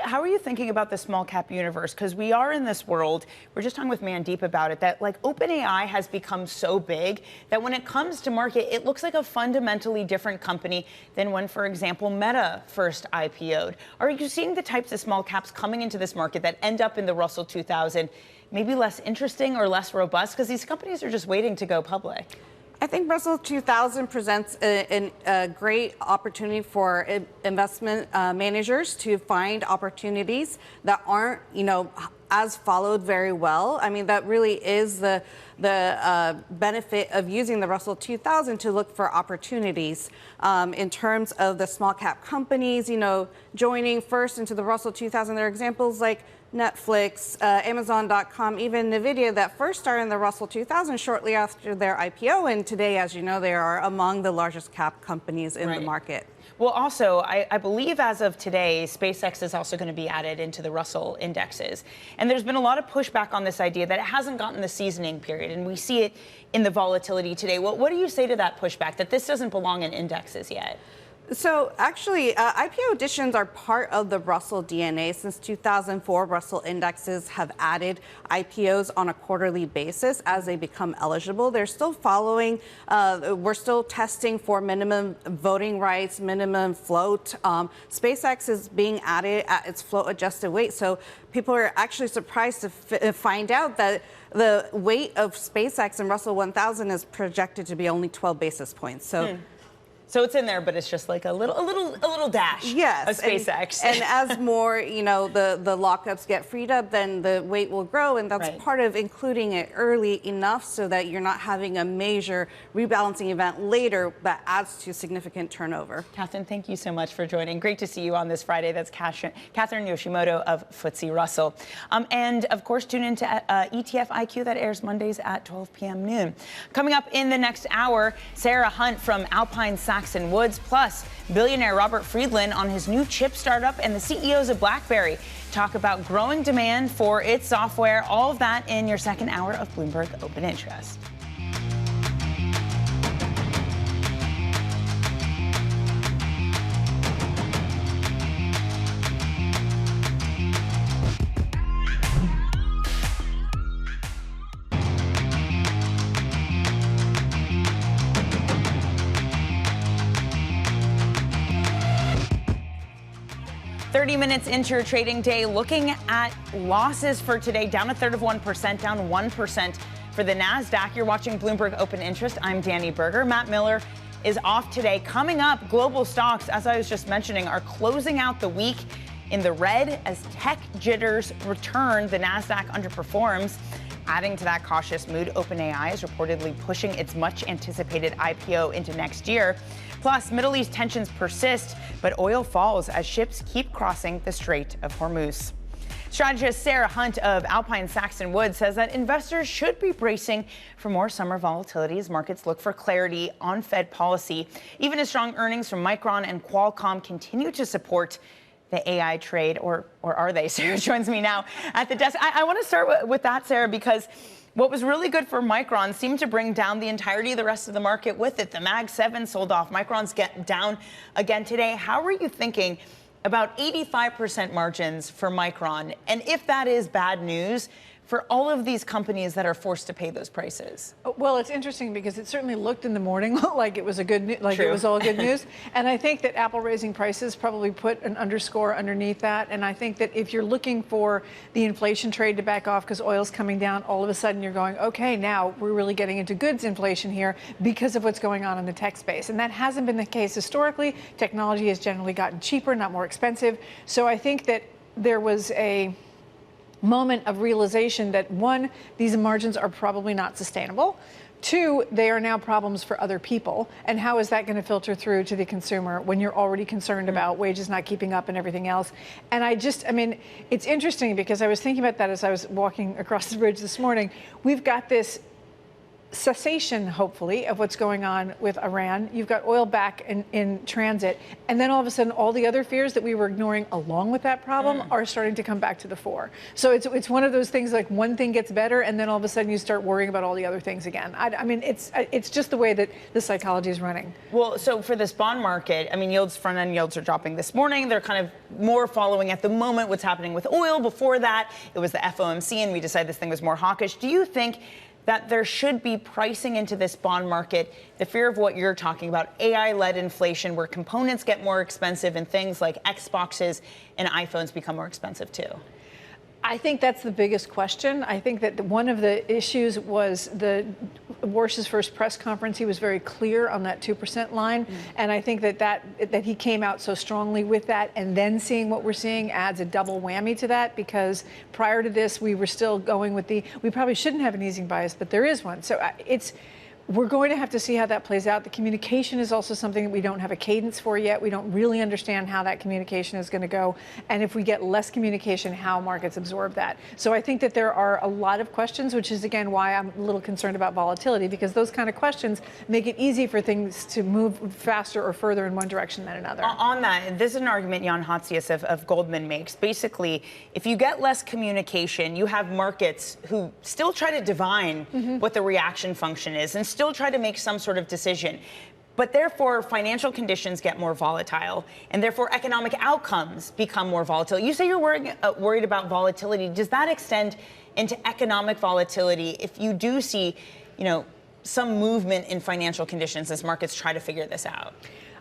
How are you thinking about the small cap universe? Because we are in this world, we're just talking with Mandeep about it, that like OpenAI has become so big that when it comes to market, it looks like a fundamentally different company than when, for example, Meta first IPO'd. Are you seeing the types of small caps coming into this market that end up in the Russell 2000 maybe less interesting or less robust? Because these companies are just waiting to go public. I think Russell 2000 presents a great opportunity for investment managers to find opportunities that aren't, as followed very well. I mean, that really is the benefit of using the Russell 2000 to look for opportunities in terms of the small cap companies, joining first into the Russell 2000. There are examples like Netflix, Amazon.com, even NVIDIA that first started in the Russell 2000 shortly after their IPO. And today, as you know, they are among the largest cap companies in the market. Well, also, I believe as of today, SpaceX is also going to be added into the Russell indexes. And there's been a lot of pushback on this idea that it hasn't gotten the seasoning period. And we see it in the volatility today. What do you say to that pushback, that this doesn't belong in indexes yet? So actually, IPO additions are part of the Russell DNA. Since 2004, Russell indexes have added IPOs on a quarterly basis as they become eligible. They're still following, we're still testing for minimum voting rights, minimum float. SpaceX is being added at its float adjusted weight. So people are actually surprised to find out that the weight of SpaceX and Russell 1000 is projected to be only 12 basis points. So it's in there, but it's just like a little dash of SpaceX. And as more, the lockups get freed up, then the weight will grow. And that's part of including it early enough so that you're not having a major rebalancing event later that adds to significant turnover. Catherine, thank you so much for joining. Great to see you on this Friday. That's Catherine Yoshimoto of FTSE Russell. And of course, tune into ETF IQ that airs Mondays at 12 p.m. noon. Coming up in the next hour, Sarah Hunt from Alpine, Saxon Woods, plus billionaire Robert Friedland on his new chip startup, and the CEOs of BlackBerry talk about growing demand for its software. All of that in your second hour of Bloomberg Open Interest. 30 minutes into your trading day, looking at losses for today, down 1/3%, down 1% for the NASDAQ. You're watching Bloomberg Open Interest. I'm Dani Burger. Matt Miller is off today. Coming up, global stocks, as I was just mentioning, are closing out the week in the red as tech jitters return. The NASDAQ underperforms. Adding to that cautious mood, OpenAI is reportedly pushing its much-anticipated IPO into next year. Plus, Middle East tensions persist, but oil falls as ships keep crossing the Strait of Hormuz. Strategist Sarah Hunt of Alpine Saxon Wood says that investors should be bracing for more summer volatility as markets look for clarity on Fed policy. Even as strong earnings from Micron and Qualcomm continue to support the AI trade, or are they? Sarah joins me now at the desk. I want to start with that, Sarah, because what was really good for Micron seemed to bring down the entirety of the rest of the market with it. The Mag 7 sold off. Micron's down again today. How are you thinking about 85% margins for Micron? And if that is bad news for all of these companies that are forced to pay those prices? Well, it's interesting because it certainly looked in the morning like it was True. It was all good news. And I think that Apple raising prices probably put an underscore underneath that. And I think that if you're looking for the inflation trade to back off because oil's coming down, all of a sudden you're going, okay, now we're really getting into goods inflation here because of what's going on in the tech space. And that hasn't been the case historically. Technology has generally gotten cheaper, not more expensive. So I think that there was a moment of realization that, one, these margins are probably not sustainable. Two, they are now problems for other people. And how is that going to filter through to the consumer when you're already concerned about wages not keeping up and everything else? And it's interesting because I was thinking about that as I was walking across the bridge this morning. We've got this cessation, hopefully, of what's going on with Iran. You've got oil back in transit. And then all of a sudden, all the other fears that we were ignoring along with that problem are starting to come back to the fore. So it's one of those things, like one thing gets better and then all of a sudden you start worrying about all the other things again. It's just the way that the psychology is running. Well, so for this bond market, front-end yields are dropping this morning. They're kind of more following at the moment what's happening with oil. Before that, it was the FOMC and we decided this thing was more hawkish. Do you think that there should be pricing into this bond market the fear of what you're talking about, AI-led inflation, where components get more expensive and things like Xboxes and iPhones become more expensive too? I think that's the biggest question. I think that one of the issues was Warsh's first press conference. He was very clear on that 2% line. And I think that he came out so strongly with that, and then seeing what we're seeing adds a double whammy to that, because prior to this, we were still going with we probably shouldn't have an easing bias, but there is one. So we're going to have to see how that plays out. The communication is also something that we don't have a cadence for yet. We don't really understand how that communication is going to go. And if we get less communication, how markets absorb that. So I think that there are a lot of questions, which is, again, why I'm a little concerned about volatility, because those kind of questions make it easy for things to move faster or further in one direction than another. On that, this is an argument Jan Hatzius of Goldman makes. Basically, if you get less communication, you have markets who still try to divine what the reaction function is and still try to make some sort of decision. But therefore, financial conditions get more volatile, and therefore economic outcomes become more volatile. You say you're worried about volatility. Does that extend into economic volatility if you do see, some movement in financial conditions as markets try to figure this out?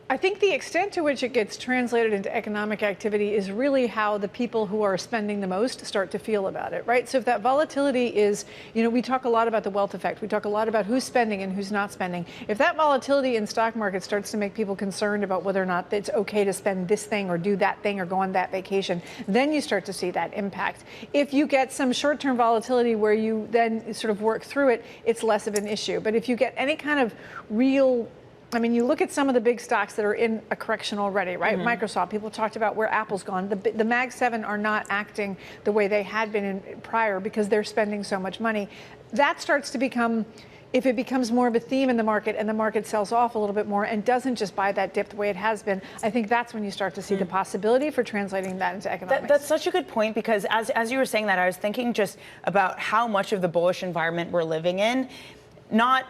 I think the extent to which it gets translated into economic activity is really how the people who are spending the most start to feel about it, right? So if that volatility is, we talk a lot about the wealth effect. We talk a lot about who's spending and who's not spending. If that volatility in stock market starts to make people concerned about whether or not it's okay to spend this thing or do that thing or go on that vacation, then you start to see that impact. If you get some short-term volatility where you then sort of work through it, it's less of an issue. But if you get any kind of real, you look at some of the big stocks that are in a correction already, right? Microsoft, people talked about where Apple's gone. The Mag 7 are not acting the way they had been prior because they're spending so much money. That starts to become, if it becomes more of a theme in the market and the market sells off a little bit more and doesn't just buy that dip the way it has been, I think that's when you start to see the possibility for translating that into economics. That's such a good point, because as you were saying that, I was thinking just about how much of the bullish environment we're living in, not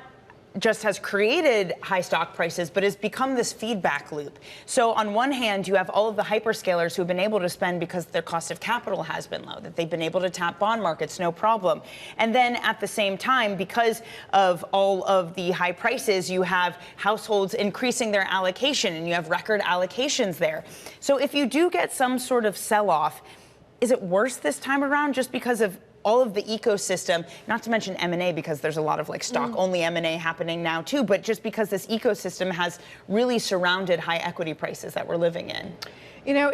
just has created high stock prices, but has become this feedback loop. So on one hand, you have all of the hyperscalers who have been able to spend because their cost of capital has been low, that they've been able to tap bond markets, no problem. And then at the same time, because of all of the high prices, you have households increasing their allocation, and you have record allocations there. So if you do get some sort of sell-off, is it worse this time around just because of all of the ecosystem, not to mention M&A, because there's a lot of like stock-only M&A happening now too, but just because this ecosystem has really surrounded high equity prices that we're living in? You know,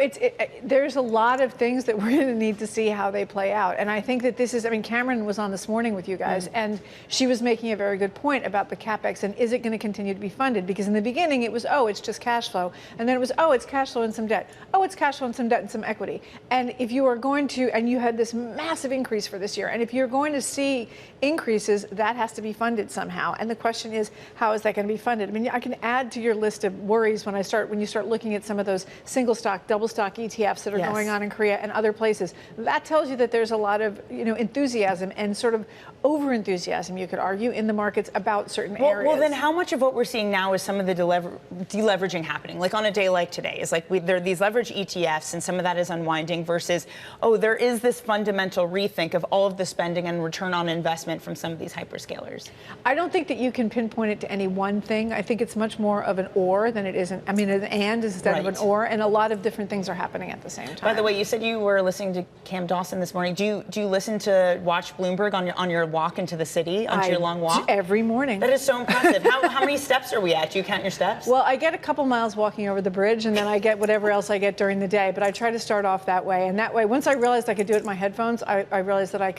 there's a lot of things that we're going to need to see how they play out. And I think that this is, I mean, Cameron was on this morning with you guys, and she was making a very good point about the Capex and is it going to continue to be funded? Because in the beginning it was, oh, it's just cash flow. And then it was, oh, it's cash flow and some debt. Oh, it's cash flow and some debt and some equity. And if you are going to, and you had this massive increase for this year, and if you're going to see increases, that has to be funded somehow. And the question is, how is that going to be funded? I mean, I can add to your list of worries when you start looking at some of those single stock, double stock ETFs that are going on in Korea and other places. That tells you that there's a lot of, enthusiasm and sort of over enthusiasm, you could argue, in the markets about certain areas. Well, then how much of what we're seeing now is some of the deleveraging happening? Like on a day like today, is like there are these leverage ETFs, and some of that is unwinding versus, oh, there is this fundamental rethink of all of the spending and return on investment from some of these hyperscalers. I don't think that you can pinpoint it to any one thing. I think it's much more of an or than it is an and instead of an or, and a lot of different things are happening at the same time. By the way, you said you were listening to Cam Dawson this morning. Do you listen to watch Bloomberg on your walk into the city, onto your long walk? Every morning. That is so impressive. How many steps are we at? Do you count your steps? Well, I get a couple miles walking over the bridge, and then I get whatever else I get during the day. But I try to start off that way. And that way, once I realized I could do it in my headphones, I realized that I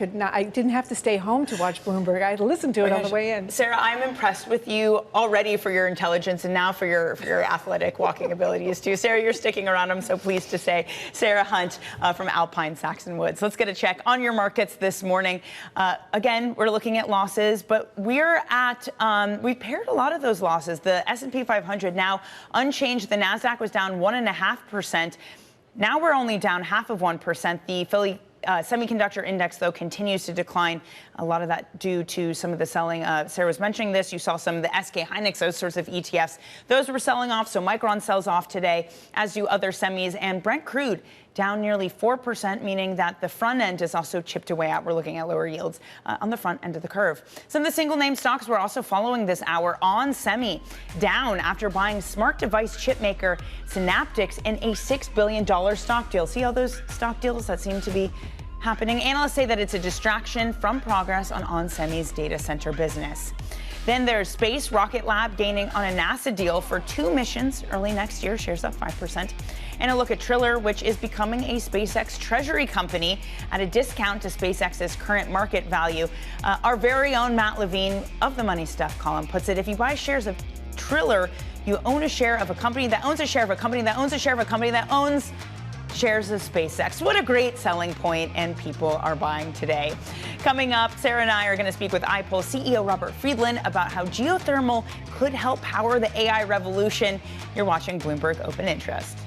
didn't have to stay home to watch Bloomberg. I listened to it on the way in. Sarah, I'm impressed with you already for your intelligence and now for your athletic walking abilities too. Sarah, you're sticking around. I'm so pleased to say. Sarah Hunt from Alpine, Saxon Woods. Let's get a check on your markets this morning. Again, we're looking at losses, but we paired a lot of those losses. The S&P 500 now unchanged. The Nasdaq was down 1.5%. Now we're only down 0.5%. The Philly semiconductor index, though, continues to decline. A lot of that due to some of the selling. Sarah was mentioning this. You saw some of the SK Hynix, those sorts of ETFs. Those were selling off. So Micron sells off today, as do other semis. And Brent crude down nearly 4%, meaning that the front end is also chipped away out. We're looking at lower yields on the front end of the curve. Some of the single name stocks we're also following this hour. OnSemi down after buying smart device chip maker Synaptics in a $6 billion stock deal. See all those stock deals that seem to be happening? Analysts say that it's a distraction from progress on OnSemi's data center business. Then there's Space Rocket Lab gaining on a NASA deal for 2 missions early next year, shares up 5%. And a look at Triller, which is becoming a SpaceX treasury company at a discount to SpaceX's current market value. Our very own Matt Levine of the Money Stuff column puts it, if you buy shares of Triller, you own a share of a company that owns a share of a company that owns a share of a company that owns shares of SpaceX. What a great selling point, and people are buying today. Coming up, Sarah and I are going to speak with iPoll CEO Robert Friedland about how geothermal could help power the AI revolution. You're watching Bloomberg Open Interest.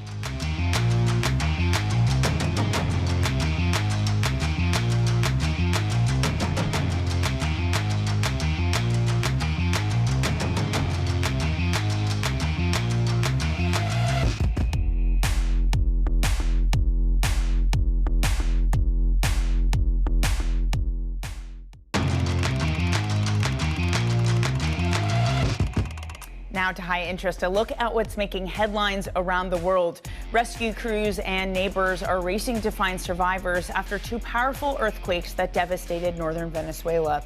Now to high interest, a look at what's making headlines around the world. Rescue crews and neighbors are racing to find survivors after 2 powerful earthquakes that devastated northern Venezuela.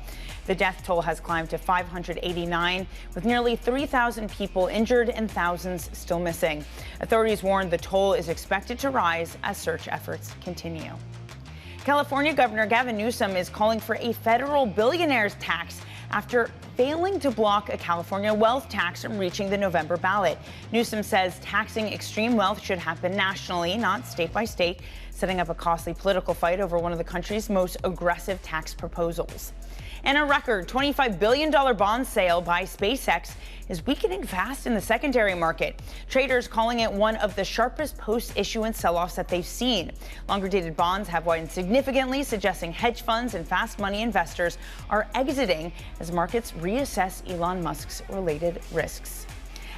The death toll has climbed to 589, with nearly 3,000 people injured and thousands still missing. Authorities warn the toll is expected to rise as search efforts continue. California Governor Gavin Newsom is calling for a federal billionaires tax after failing to block a California wealth tax from reaching the November ballot. Newsom says taxing extreme wealth should happen nationally, not state by state, setting up a costly political fight over one of the country's most aggressive tax proposals. And a record $25 billion bond sale by SpaceX is weakening fast in the secondary market. Traders calling it one of the sharpest post-issuance sell-offs that they've seen. Longer-dated bonds have widened significantly, suggesting hedge funds and fast money investors are exiting as markets reassess Elon Musk's related risks.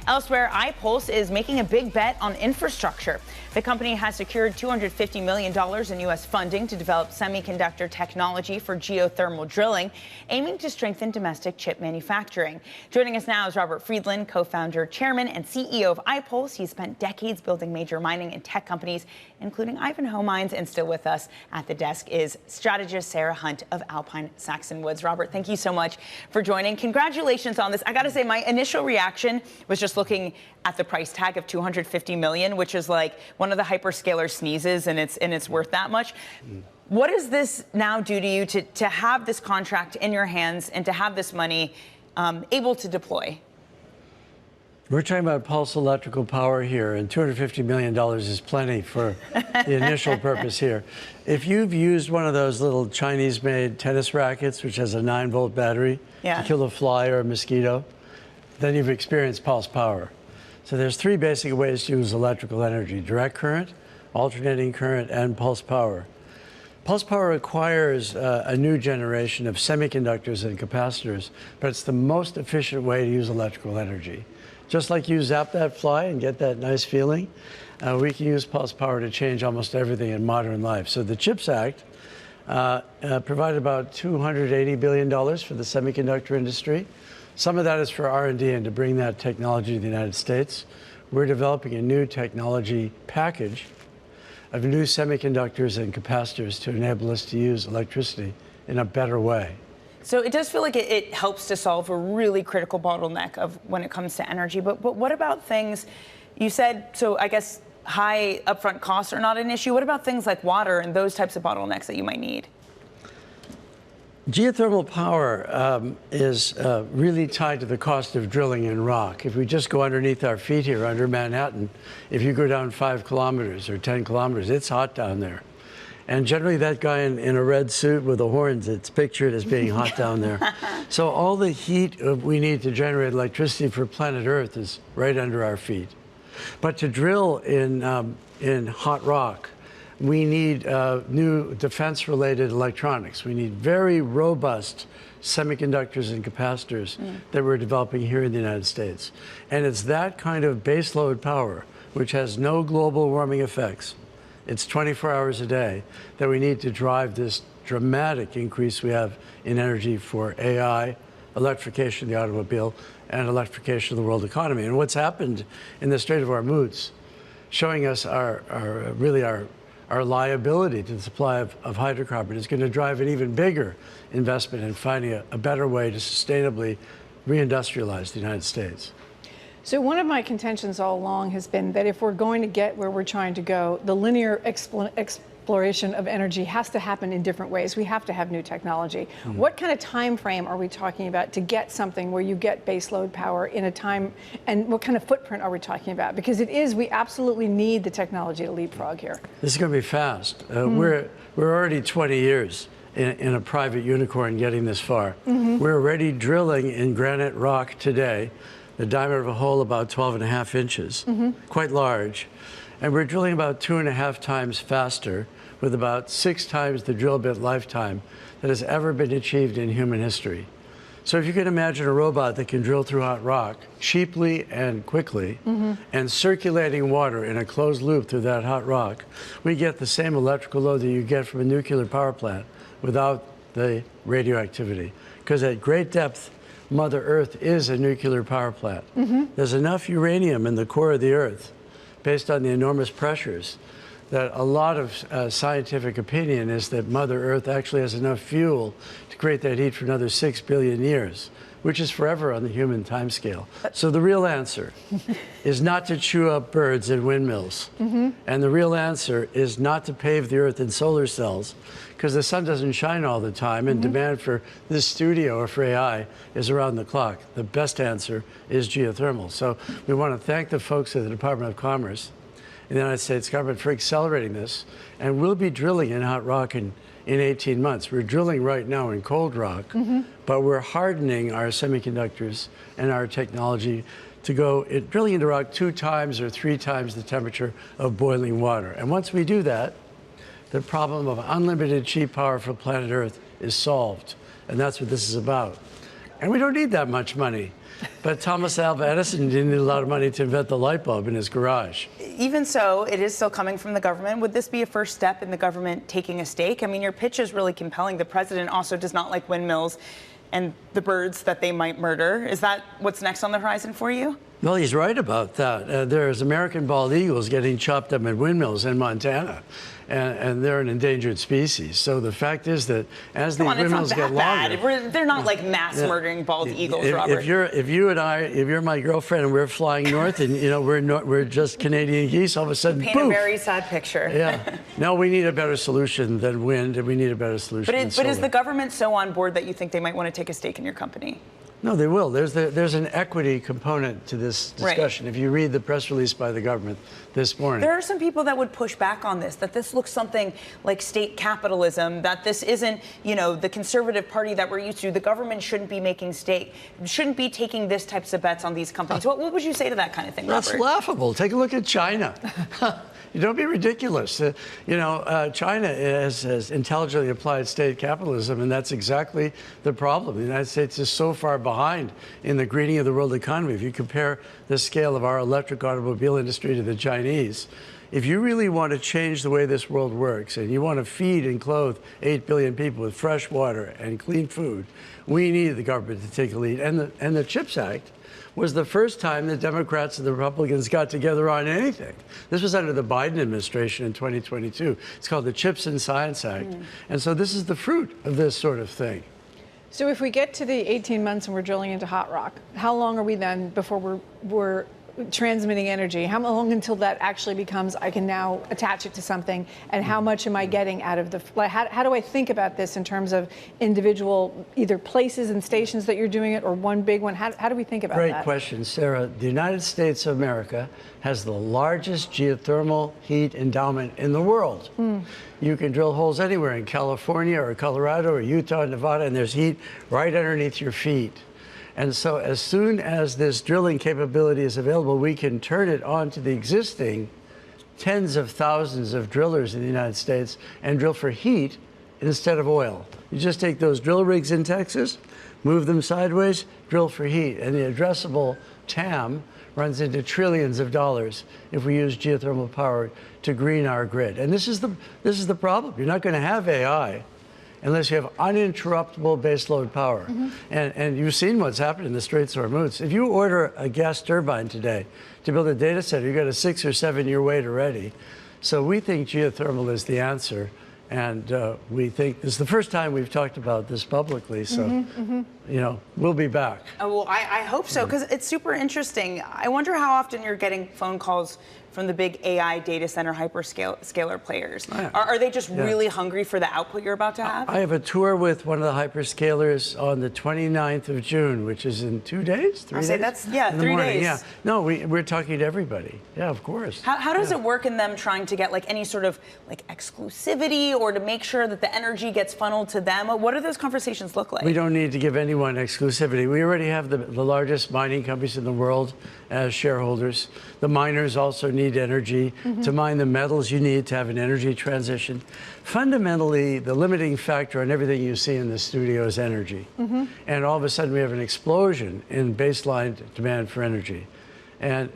Elsewhere, iPulse is making a big bet on infrastructure. The company has secured $250 million in U.S. funding to develop semiconductor technology for geothermal drilling, aiming to strengthen domestic chip manufacturing. Joining us now is Robert Friedland, co-founder, chairman, and CEO of iPulse. He's spent decades building major mining and tech companies, including Ivanhoe Mines, and still with us at the desk is strategist Sarah Hunt of Alpine Saxon Woods. Robert, thank you so much for joining. Congratulations on this. I got to say, my initial reaction was just looking at the price tag of $250 million, which is like one of the hyperscaler sneezes, and it's worth that much. What does this now do to you to have this contract in your hands and to have this money able to deploy? We're talking about Pulse Electrical Power here, and $250 million is plenty for the initial purpose here. If you've used one of those little Chinese-made tennis rackets, which has a 9-volt battery to kill a fly or a mosquito, then you've experienced pulse power. So there's 3 basic ways to use electrical energy: direct current, alternating current, and pulse power. Pulse power requires a new generation of semiconductors and capacitors, but it's the most efficient way to use electrical energy. Just like you zap that fly and get that nice feeling, we can use pulse power to change almost everything in modern life. So the CHIPS Act provided about $280 billion for the semiconductor industry. Some of that is for R&D and to bring that technology to the United States. We're developing a new technology package of new semiconductors and capacitors to enable us to use electricity in a better way. So it does feel like it helps to solve a really critical bottleneck of when it comes to energy. But what about things you said? So I guess high upfront costs are not an issue. What about things like water and those types of bottlenecks that you might need? Geothermal power is really tied to the cost of drilling in rock. If we just go underneath our feet here under Manhattan, if you go down 5 kilometers or 10 kilometers, it's hot down there. And generally that guy in a red suit with the horns, it's pictured as being hot down there. So all the heat we need to generate electricity for planet Earth is right under our feet. But to drill in hot rock, we need new defense-related electronics. We need very robust semiconductors and capacitors that we're developing here in the United States. And it's that kind of baseload power, which has no global warming effects, it's 24 hours a day, that we need to drive this dramatic increase we have in energy for AI, electrification of the automobile, and electrification of the world economy. And what's happened in the Strait of Hormuz, showing us our liability to the supply of hydrocarbon, is going to drive an even bigger investment in finding a better way to sustainably reindustrialize the United States. So one of my contentions all along has been that if we're going to get where we're trying to go, the linear exploration of energy has to happen in different ways. We have to have new technology. What kind of time frame are we talking about to get something where you get baseload power in a time, and what kind of footprint are we talking about? Because we absolutely need the technology to leapfrog here. This is going to be fast. We're already 20 years in a private unicorn getting this far. We're already drilling in granite rock today, the diameter of a hole about 12.5 inches, quite large. And we're drilling about 2.5 times faster, with about 6 times the drill bit lifetime that has ever been achieved in human history. So if you can imagine a robot that can drill through hot rock cheaply and quickly, and circulating water in a closed loop through that hot rock, we get the same electrical load that you get from a nuclear power plant without the radioactivity. Because at great depth, Mother Earth is a nuclear power plant. There's enough uranium in the core of the Earth, based on the enormous pressures, that a lot of scientific opinion is that Mother Earth actually has enough fuel to create that heat for another 6 billion years, which is forever on the human timescale. So the real answer is not to chew up birds and windmills. And the real answer is not to pave the Earth in solar cells, because the sun doesn't shine all the time, and demand for this studio or for AI is around the clock. The best answer is geothermal. So we want to thank the folks at the Department of Commerce in the United States government for accelerating this. And we'll be drilling in hot rock in in 18 months. We're drilling right now in cold rock, but we're hardening our semiconductors and our technology to go drilling into rock 2 times or 3 times the temperature of boiling water. And once we do that, the problem of unlimited cheap power for planet Earth is solved. And that's what this is about. And we don't need that much money. But Thomas Alva Edison didn't need a lot of money to invent the light bulb in his garage. Even so, it is still coming from the government. Would this be a first step in the government taking a stake? I mean, your pitch is really compelling. The president also does not like windmills and the birds that they might murder. Is that what's next on the horizon for you? Well, he's right about that. There's American bald eagles getting chopped up in windmills in Montana, and they're an endangered species. So the fact is that as these windmills get longer, they're not like mass murdering bald eagles, Robert. If you're my girlfriend and we're flying north, and we're just Canadian geese, all of a sudden, paint a very sad picture. Yeah. No, we need a better solution than wind, and we need a better solution than solar. But is the government so on board that you think they might want to take a stake in your company? No, they will. There's an equity component to this discussion. If you read the press release by the government this morning. There are some people that would push back on this, that this looks something like state capitalism, that this isn't, the conservative party that we're used to. The government shouldn't be shouldn't be taking this types of bets on these companies. What would you say to that kind of thing, Robert? That's laughable. Take a look at China. You don't be ridiculous. China has intelligently applied state capitalism, and that's exactly the problem. The United States is so far behind in the greening of the world economy. If you compare the scale of our electric automobile industry to the Chinese, if you really want to change the way this world works, and you want to feed and clothe 8 billion people with fresh water and clean food, we need the government to take a lead. And the CHIPS Act was the first time the Democrats and the Republicans got together on anything. This was under the Biden administration in 2022. It's called the CHIPS and Science Act. And so this is the fruit of this sort of thing. So if we get to the 18 months and we're drilling into hot rock, how long are we then before we're transmitting energy? How long until that actually becomes, I can now attach it to something, and how much am I getting out of how do I think about this in terms of individual either places and stations that you're doing it, or one big one? How do we think about that? Great question, Sarah. The United States of America has the largest geothermal heat endowment in the world. You can drill holes anywhere in California or Colorado or Utah, Nevada, and there's heat right underneath your feet. And so as soon as this drilling capability is available, we can turn it on to the existing tens of thousands of drillers in the United States and drill for heat instead of oil. You just take those drill rigs in Texas, move them sideways, drill for heat. And the addressable TAM runs into trillions of dollars if we use geothermal power to green our grid. And this is the problem. You're not going to have AI unless you have uninterruptible baseload power. And you've seen what's happened in the Straits of Hormuz. If you order a gas turbine today to build a data center, you've got a 6 or 7 year wait already. So we think geothermal is the answer. And we think this is the first time we've talked about this publicly. So, we'll be back. Oh, well, I hope so, because it's super interesting. I wonder how often you're getting phone calls from the big AI data center hyperscaler players. Are they just really hungry for the output you're about to have? I have a tour with one of the hyperscalers on the 29th of June, which is in 2 days, 3 days? That's, 3 days. Yeah. No, we're talking to everybody. Yeah, of course. How does it work in them trying to get any sort of exclusivity, or to make sure that the energy gets funneled to them? What do those conversations look like? We don't need to give anyone exclusivity. We already have the largest mining companies in the world as shareholders. The miners also need energy. To mine the metals you need to have an energy transition. Fundamentally, the limiting factor on everything you see in the studio is energy. And all of a sudden we have an explosion in baseline demand for energy. And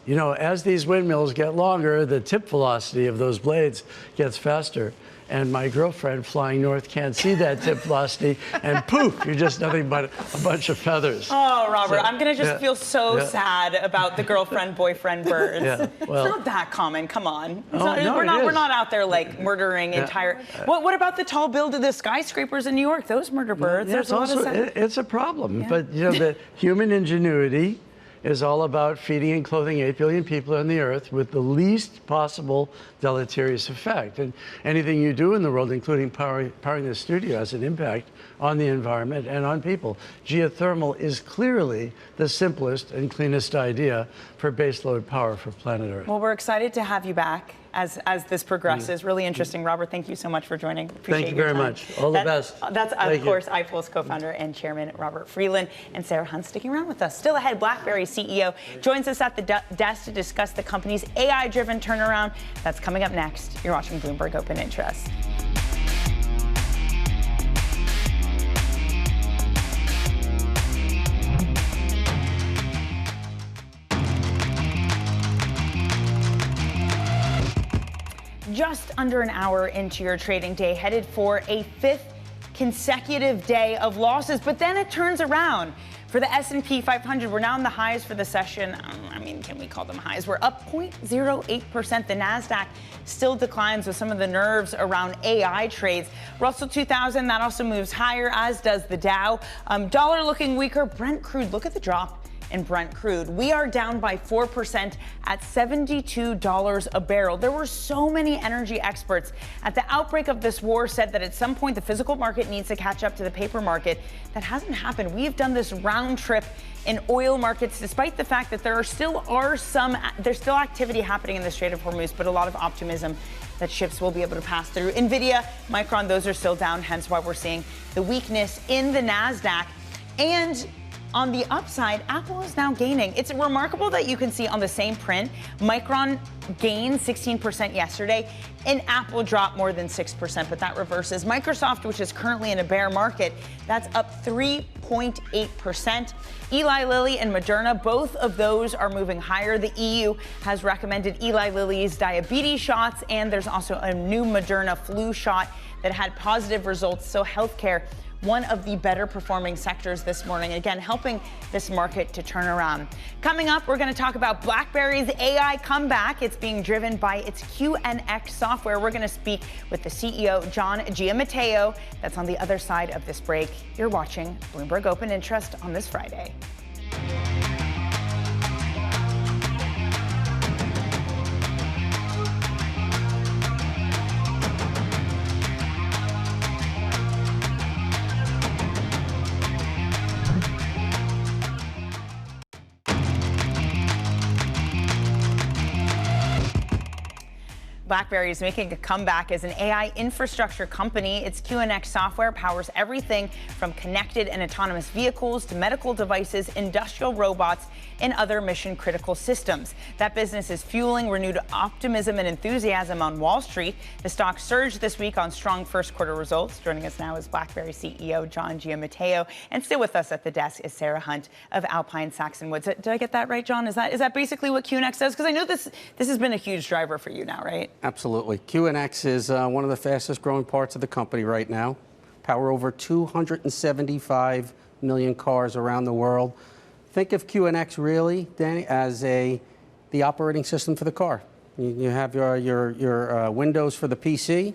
as these windmills get longer, the tip velocity of those blades gets faster. And my girlfriend flying north can't see that tip velocity, and poof, you're just nothing but a bunch of feathers. Oh, Robert, I'm going to just feel so sad about the girlfriend-boyfriend birds. It's not that common. Come on. We're not out there murdering entire. What about the tall build of the skyscrapers in New York? Those murder birds. It's a problem. But the human ingenuity is all about feeding and clothing 8 billion people on the earth with the least possible deleterious effect. And anything you do in the world, including powering the studio, has an impact on the environment and on people. Geothermal is clearly the simplest and cleanest idea for baseload power for planet Earth. Well, we're excited to have you back. as this progresses. Really interesting. Robert, thank you so much for joining. Appreciate Thank you your very time. much. All the best. That's, Thank of course, iPulse co-founder and chairman Robert Friedland, and Sarah Hunt sticking around with us. Still ahead, BlackBerry CEO joins us at the desk to discuss the company's AI-driven turnaround. That's coming up next. You're watching Bloomberg Open Interest. Just under an hour into your trading day, headed for a 5th consecutive day of losses, but then it turns around. For the S&P 500, we're now in the highs for the session. I mean, can we call them highs? We're up 0.08%. The NASDAQ still declines with some of the nerves around AI trades. Russell 2000, that also moves higher, as does the Dow. Dollar looking weaker. Brent crude, look at the drop in Brent crude. We are down by 4% at $72 a barrel. There were so many energy experts at the outbreak of this war said that at some point the physical market needs to catch up to the paper market. That hasn't happened. We have done this round trip in oil markets, despite the fact that there's still activity happening in the Strait of Hormuz, but a lot of optimism that ships will be able to pass through. Nvidia, Micron, those are still down, hence why we're seeing the weakness in the NASDAQ. And on the upside, Apple is now gaining. It's remarkable that you can see on the same print, Micron gained 16% yesterday, and Apple dropped more than 6%, but that reverses. Microsoft, which is currently in a bear market, that's up 3.8%. Eli Lilly and Moderna, both of those are moving higher. The EU has recommended Eli Lilly's diabetes shots, and there's also a new Moderna flu shot that had positive results. So healthcare, one of the better performing sectors this morning, again, helping this market to turn around. Coming up, we're going to talk about BlackBerry's AI comeback. It's being driven by its QNX software. We're going to speak with the CEO, John Giamatteo. That's on the other side of this break. You're watching Bloomberg Open Interest on this Friday. BlackBerry is making a comeback as an AI infrastructure company. Its QNX software powers everything from connected and autonomous vehicles to medical devices, industrial robots, and other mission-critical systems. That business is fueling renewed optimism and enthusiasm on Wall Street. The stock surged this week on strong first-quarter results. Joining us now is BlackBerry CEO John Giamatteo, and still with us at the desk is Sarah Hunt of Alpine Saxon Woods. Did I get that right, John? Is that basically what QNX does? Because I know this has been a huge driver for you now, right? Absolutely. QNX is one of the fastest growing parts of the company right now. Power over 275 million cars around the world. Think of QNX really, Dani, as the operating system for the car. You have your Windows for the PC.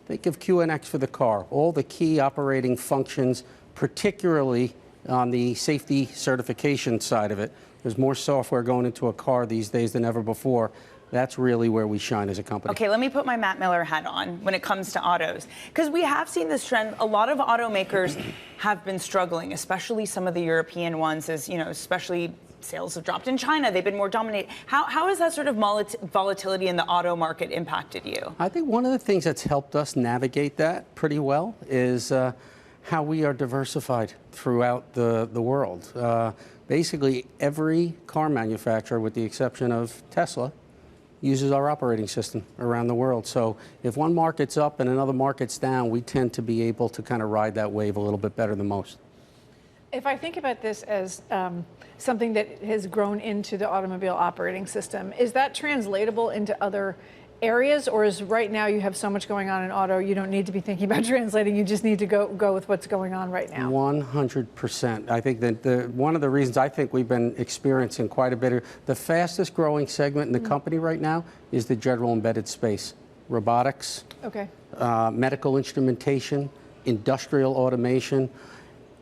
Think of QNX for the car. All the key operating functions, particularly on the safety certification side of it. There's more software going into a car these days than ever before. That's really where we shine as a company. Okay, let me put my Matt Miller hat on when it comes to autos, because we have seen this trend. A lot of automakers have been struggling, especially some of the European ones, as you know, especially sales have dropped in China. They've been more dominated. How has that sort of volatility in the auto market impacted you? I think one of the things that's helped us navigate that pretty well is how we are diversified throughout the world. Basically, every car manufacturer, with the exception of Tesla, uses our operating system around the world. So if one market's up and another market's down, we tend to be able to kind of ride that wave a little bit better than most. If I think about this as something that has grown into the automobile operating system, is that translatable into other areas, or is right now you have so much going on in auto, you don't need to be thinking about translating, you just need to go with what's going on right now? 100%. I think that one of the reasons I think we've been experiencing quite a bit of the fastest growing segment in the company right now is the general embedded space. Robotics, medical instrumentation, industrial automation,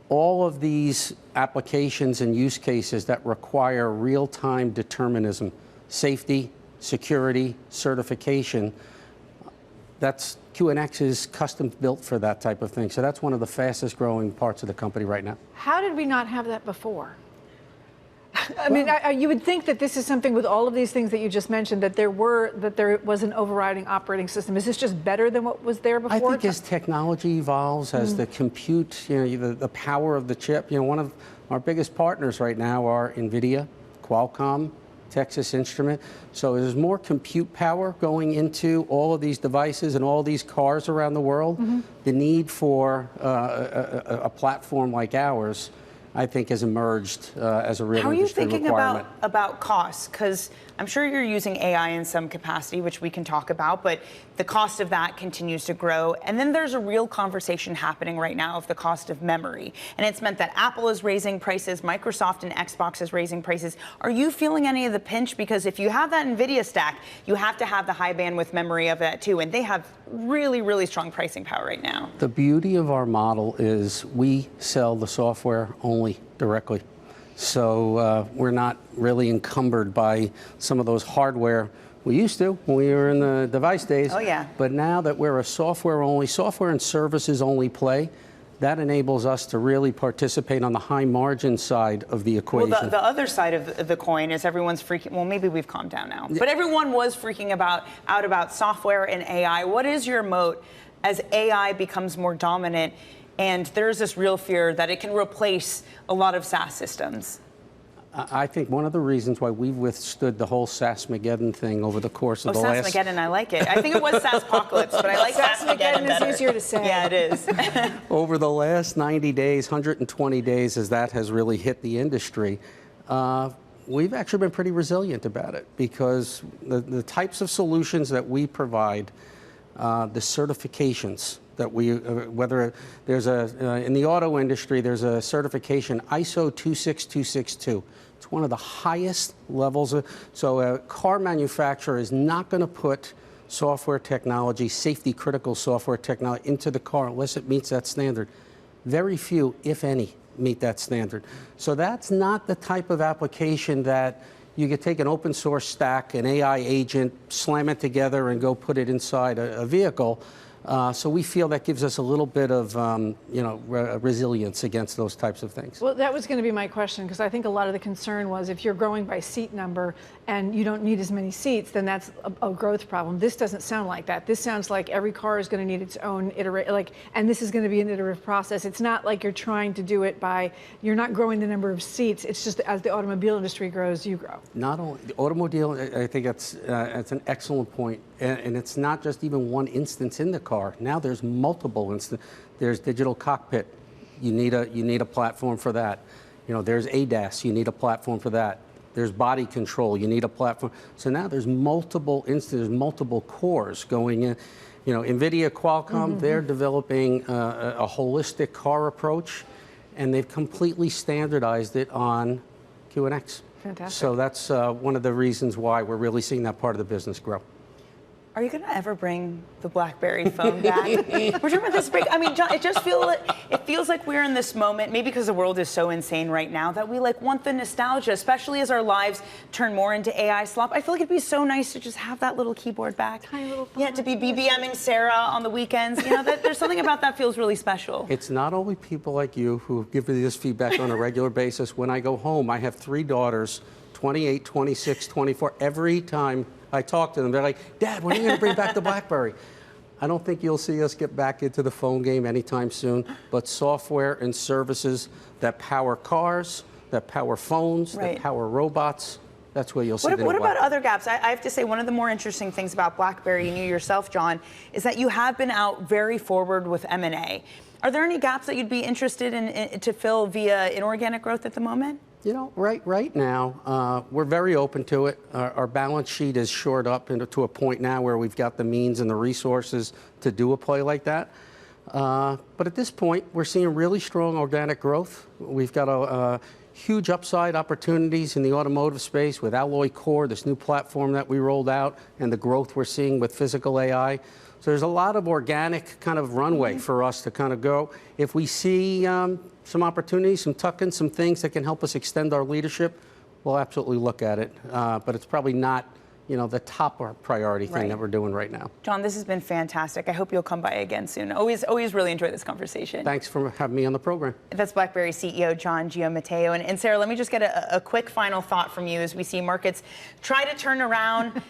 all of these applications and use cases that require real-time determinism, safety, security, certification. That's QNX is custom built for that type of thing. So that's one of the fastest growing parts of the company right now. How did we not have that before? I mean, you would think that this is something with all of these things that you just mentioned, that there was an overriding operating system. Is this just better than what was there before? I think as technology evolves, as the compute, the power of the chip, one of our biggest partners right now are NVIDIA, Qualcomm, Texas Instrument. So there's more compute power going into all of these devices and all these cars around the world. The need for a platform like ours, I think, has emerged as a real industry requirement. How are you thinking about costs? Because I'm sure you're using AI in some capacity, which we can talk about, but the cost of that continues to grow. And then there's a real conversation happening right now of the cost of memory. And it's meant that Apple is raising prices, Microsoft and Xbox is raising prices. Are you feeling any of the pinch? Because if you have that NVIDIA stack, you have to have the high bandwidth memory of that too. And they have really, really strong pricing power right now. The beauty of our model is we sell the software only directly. So we're not really encumbered by some of those hardware. We used to when we were in the device days. Oh, yeah. But now that we're a software and services only play, that enables us to really participate on the high margin side of the equation. Well, the other side of the coin is everyone's freaking, well, maybe we've calmed down now, but everyone was freaking out about software and AI. What is your moat as AI becomes more dominant? And there's this real fear that it can replace a lot of SaaS systems. I think one of the reasons why we've withstood the whole SaaSmageddon thing over the course of the last... SaaSmageddon, I like it. I think it was SaaSpocalypse, but I like SaaSmageddon better. Is easier to say. Yeah, it is. Over the last 90 days, 120 days, as that has really hit the industry, we've actually been pretty resilient about it because the types of solutions that we provide, the certifications that we, whether there's in the auto industry, there's a certification, ISO 26262. It's one of the highest levels so a car manufacturer is not going to put software technology, safety critical software technology into the car unless it meets that standard. Very few, if any, meet that standard. So that's not the type of application that you could take an open source stack, an AI agent, slam it together and go put it inside a vehicle. So we feel that gives us a little bit of, resilience against those types of things. Well, that was going to be my question, because I think a lot of the concern was if you're growing by seat number and you don't need as many seats, then that's a growth problem. This doesn't sound like that. This sounds like every car is going to need its own and this is going to be an iterative process. It's not like you're trying to do it you're not growing the number of seats. It's just as the automobile industry grows, you grow. Not only the automobile, I think that's an excellent point. And it's not just even one instance in the car. Now there's multiple instances. There's digital cockpit. You need a platform for that. There's ADAS. You need a platform for that. There's body control. You need a platform. So now there's multiple instances, multiple cores going in. NVIDIA, Qualcomm, they're developing a holistic car approach, and they've completely standardized it on QNX. Fantastic. So that's one of the reasons why we're really seeing that part of the business grow. Are you going to ever bring the BlackBerry phone back? We're talking about this break. I mean, John, it feels like we're in this moment, maybe because the world is so insane right now, that we want the nostalgia, especially as our lives turn more into AI slop. I feel like it'd be so nice to just have that little keyboard back. Tiny little phone. Yeah, to be BBMing Sarah on the weekends. There's something about that feels really special. It's not only people like you who give me this feedback on a regular basis. When I go home, I have 3 daughters, 28, 26, 24. Every time I talk to them, they're like, Dad, when are you going to bring back the BlackBerry? I don't think you'll see us get back into the phone game anytime soon, but software and services that power cars, that power phones, that power robots, that's where you'll see What about other gaps? I have to say, one of the more interesting things about BlackBerry, and you yourself, John, is that you have been out very forward with M&A. Are there any gaps that you'd be interested in to fill via inorganic growth at the moment? Right now, we're very open to it. Our balance sheet is shored up to a point now where we've got the means and the resources to do a play like that. But at this point, we're seeing really strong organic growth. We've got a huge upside opportunities in the automotive space with Alloy Core, this new platform that we rolled out, and the growth we're seeing with physical AI. So there's a lot of organic kind of runway for us to kind of go. If we see some opportunities, some tuck-ins, some things that can help us extend our leadership, we'll absolutely look at it. But it's probably not the top priority thing that we're doing right now. John, this has been fantastic. I hope you'll come by again soon. Always really enjoy this conversation. Thanks for having me on the program. That's BlackBerry CEO John Giamatteo. And Sarah, let me just get a quick final thought from you as we see markets try to turn around.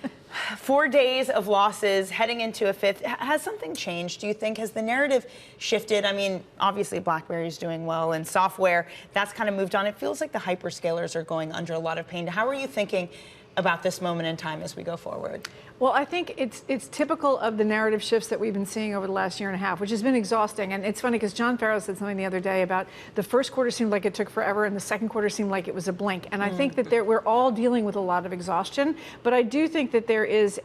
4 days of losses heading into a fifth. Has something changed, do you think? Has the narrative shifted? I mean, obviously BlackBerry's doing well, and software, that's kind of moved on. It feels like the hyperscalers are going under a lot of pain. How are you thinking about this moment in time as we go forward? Well, I think it's typical of the narrative shifts that we've been seeing over the last year and a half, which has been exhausting. And it's funny because John Farrow said something the other day about the first quarter seemed like it took forever and the second quarter seemed like it was a blink. And I think that we're all dealing with a lot of exhaustion. But I do think that there is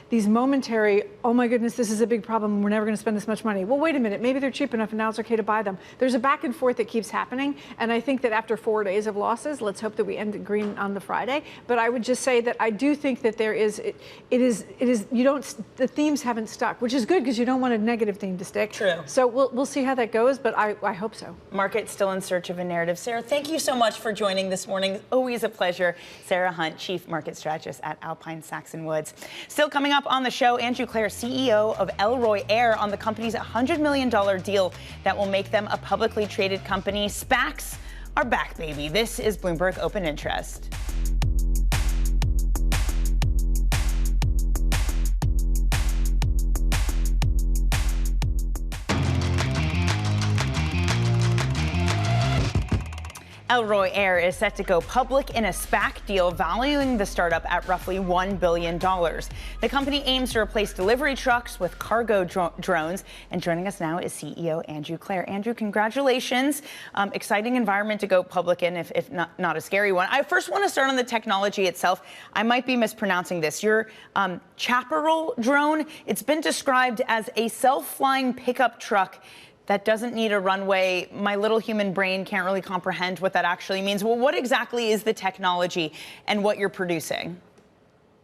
these momentary, oh my goodness, this is a big problem. We're never going to spend this much money. Well, wait a minute. Maybe they're cheap enough and now it's okay to buy them. There's a back and forth that keeps happening. And I think that after 4 days of losses, let's hope that we end green on the Friday. But I would just say that I do think that there is, the themes haven't stuck, which is good because you don't want a negative theme to stick. True. So we'll see how that goes, but I hope so. Market still in search of a narrative. Sarah, thank you so much for joining this morning. Always a pleasure. Sarah Hunt, Chief Market Strategist at Alpine Saxon Woods. Still coming up on the show, Andrew Clare, CEO of Elroy Air, on the company's $100 million deal that will make them a publicly traded company. SPACs are back, baby. This is Bloomberg Open Interest. Elroy Air is set to go public in a SPAC deal valuing the startup at roughly $1 billion. The company aims to replace delivery trucks with cargo drones. And joining us now is CEO Andrew Clare. Andrew, congratulations. Exciting environment to go public in, if not a scary one. I first want to start on the technology itself. I might be mispronouncing this. Your Chaparral drone, it's been described as a self-flying pickup truck that doesn't need a runway. My little human brain can't really comprehend what that actually means. Well, what exactly is the technology and what you're producing?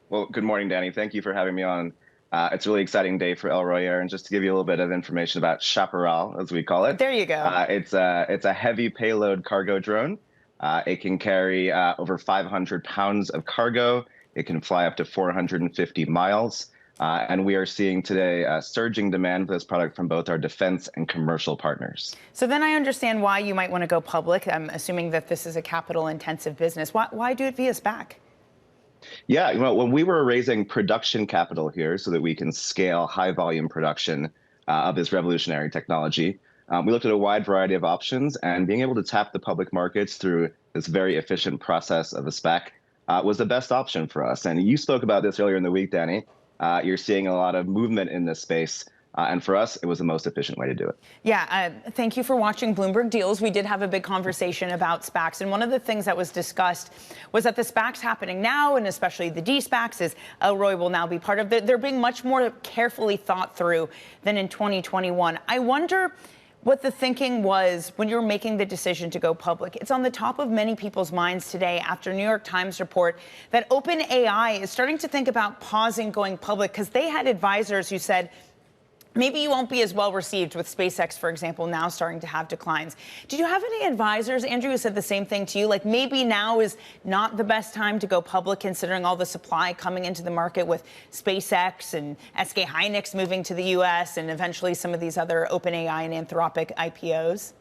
Well, good morning, Dani. Thank you for having me on. It's a really exciting day for Elroy Air. And just to give you a little bit of information about Chaparral, as we call it. There you go. It's a heavy payload cargo drone. It can carry over 500 pounds of cargo. It can fly up to 450 miles. And we are seeing today surging demand for this product from both our defense and commercial partners. So then I understand why you might want to go public. I'm assuming that this is a capital-intensive business. Why do it via SPAC? Yeah, when we were raising production capital here so that we can scale high-volume production of this revolutionary technology, we looked at a wide variety of options, and being able to tap the public markets through this very efficient process of a SPAC was the best option for us. And you spoke about this earlier in the week, Dani. You're seeing a lot of movement in this space. And for us, it was the most efficient way to do it. Yeah, thank you for watching Bloomberg Deals. We did have a big conversation about SPACs. And one of the things that was discussed was that the SPACs happening now, and especially the D-SPACs, is Elroy will now be part of. They're being much more carefully thought through than in 2021. I wonder what the thinking was when you were making the decision to go public. It's on the top of many people's minds today after a New York Times report that OpenAI is starting to think about pausing going public because they had advisors who said, maybe you won't be as well received with SpaceX, for example, now starting to have declines. Did you have any advisors, Andrew, who said the same thing to you? Like maybe now is not the best time to go public considering all the supply coming into the market with SpaceX and SK Hynix moving to the U.S. and eventually some of these other OpenAI and Anthropic IPOs?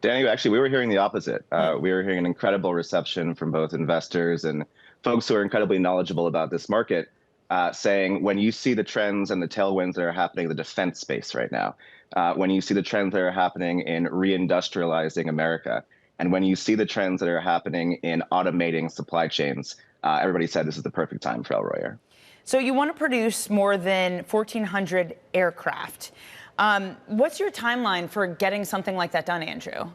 Dani, actually, we were hearing the opposite. We were hearing an incredible reception from both investors and folks who are incredibly knowledgeable about this market. Saying when you see the trends and the tailwinds that are happening in the defense space right now, when you see the trends that are happening in reindustrializing America, and when you see the trends that are happening in automating supply chains, everybody said this is the perfect time for Elroy Air. So you want to produce more than 1,400 aircraft. What's your timeline for getting something like that done, Andrew?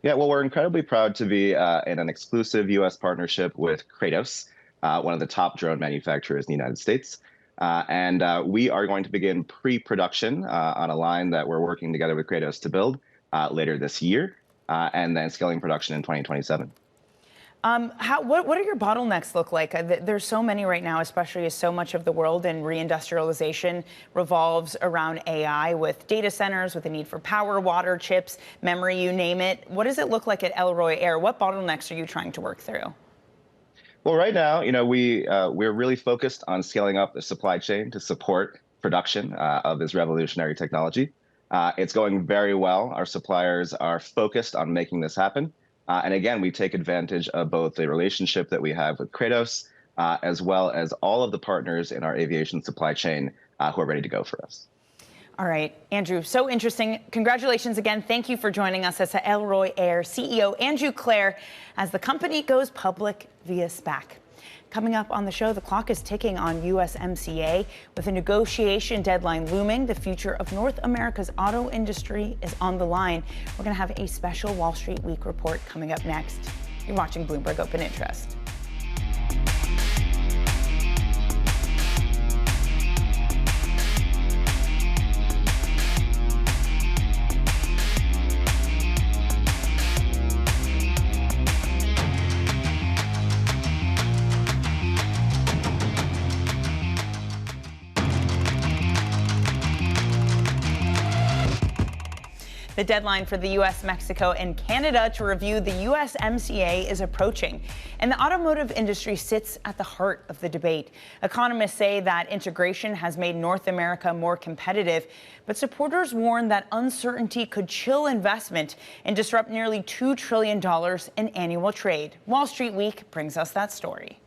Yeah, well, we're incredibly proud to be in an exclusive U.S. partnership with Kratos, one of the top drone manufacturers in the United States. And we are going to begin pre-production on a line that we're working together with Kratos to build later this year, and then scaling production in 2027. What do your bottlenecks look like? There's so many right now, especially as so much of the world in reindustrialization revolves around AI with data centers, with the need for power, water, chips, memory, you name it. What does it look like at Elroy Air? What bottlenecks are you trying to work through? Well, right now, we're really focused on scaling up the supply chain to support production of this revolutionary technology. It's going very well. Our suppliers are focused on making this happen. And again, we take advantage of both the relationship that we have with Kratos, as well as all of the partners in our aviation supply chain who are ready to go for us. All right, Andrew, so interesting. Congratulations again. Thank you for joining us as Elroy Air CEO Andrew Clare as the company goes public via SPAC. Coming up on the show, the clock is ticking on USMCA. With a negotiation deadline looming, the future of North America's auto industry is on the line. We're going to have a special Wall Street Week report coming up next. You're watching Bloomberg Open Interest. The deadline for the U.S., Mexico, and Canada to review the USMCA is approaching, and the automotive industry sits at the heart of the debate. Economists say that integration has made North America more competitive, but supporters warn that uncertainty could chill investment and disrupt nearly $2 trillion in annual trade. Wall Street Week brings us that story.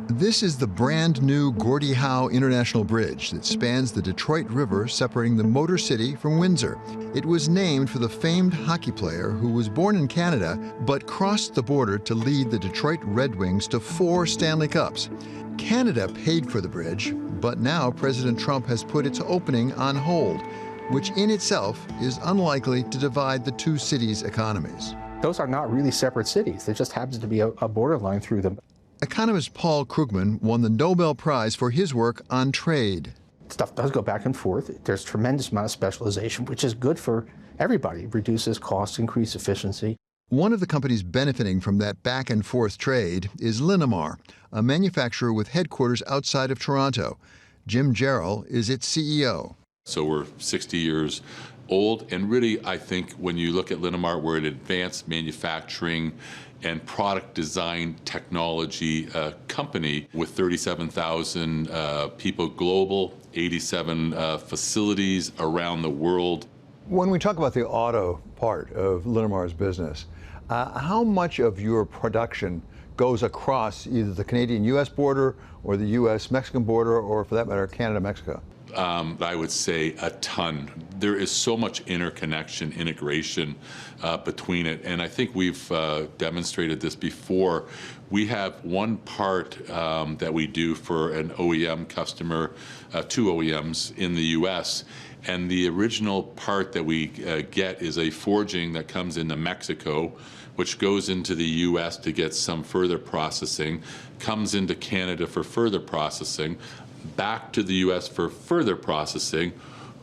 This is the brand new Gordie Howe International Bridge that spans the Detroit River separating the Motor City from Windsor. It was named for the famed hockey player who was born in Canada but crossed the border to lead the Detroit Red Wings to 4 Stanley Cups. Canada paid for the bridge, but now President Trump has put its opening on hold, which in itself is unlikely to divide the two cities' economies. Those are not really separate cities. There just happens to be a borderline through them. Economist Paul Krugman won the Nobel Prize for his work on trade. Stuff does go back and forth. There's tremendous amount of specialization, which is good for everybody. It reduces costs, increases efficiency. One of the companies benefiting from that back and forth trade is Linamar, a manufacturer with headquarters outside of Toronto. Jim Jarrell is its CEO. So we're 60 years old, and really, I think when you look at Linamar, we're an advanced manufacturing and product design technology company with 37,000 people global, 87 facilities around the world. When we talk about the auto part of Linamar's business, how much of your production goes across either the Canadian-U.S. border or the U.S.-Mexican border, or for that matter, Canada-Mexico? I would say a ton. There is so much interconnection, integration between it, and I think we've demonstrated this before. We have one part that we do for an OEM customer, 2 OEMs in the U.S., and the original part that we get is a forging that comes into Mexico, which goes into the U.S. to get some further processing, comes into Canada for further processing, back to the U.S. for further processing,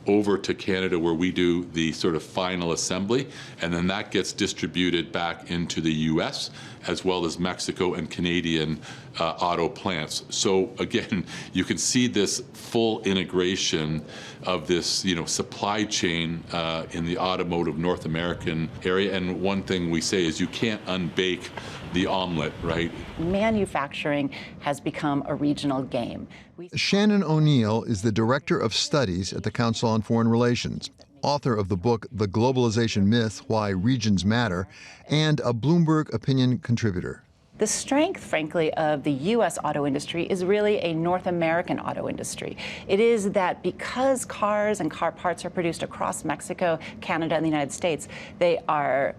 over to Canada where we do the sort of final assembly, and then that gets distributed back into the U.S. as well as Mexico and Canadian auto plants. So again, you can see this full integration of this, supply chain in the automotive North American area. And one thing we say is you can't unbake the omelet, right? Manufacturing has become a regional game. Shannon O'Neill is the Director of Studies at the Council on Foreign Relations, author of the book The Globalization Myth, Why Regions Matter, and a Bloomberg opinion contributor. The strength, frankly, of the U.S. auto industry is really a North American auto industry. It is that because cars and car parts are produced across Mexico, Canada, and the United States, they are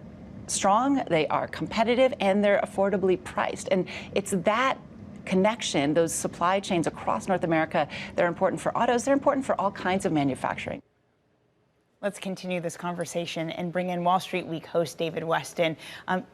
strong, they are competitive, and they're affordably priced. And it's that connection, those supply chains across North America, they're important for autos, they're important for all kinds of manufacturing. Let's continue this conversation and bring in Wall Street Week host David Westin.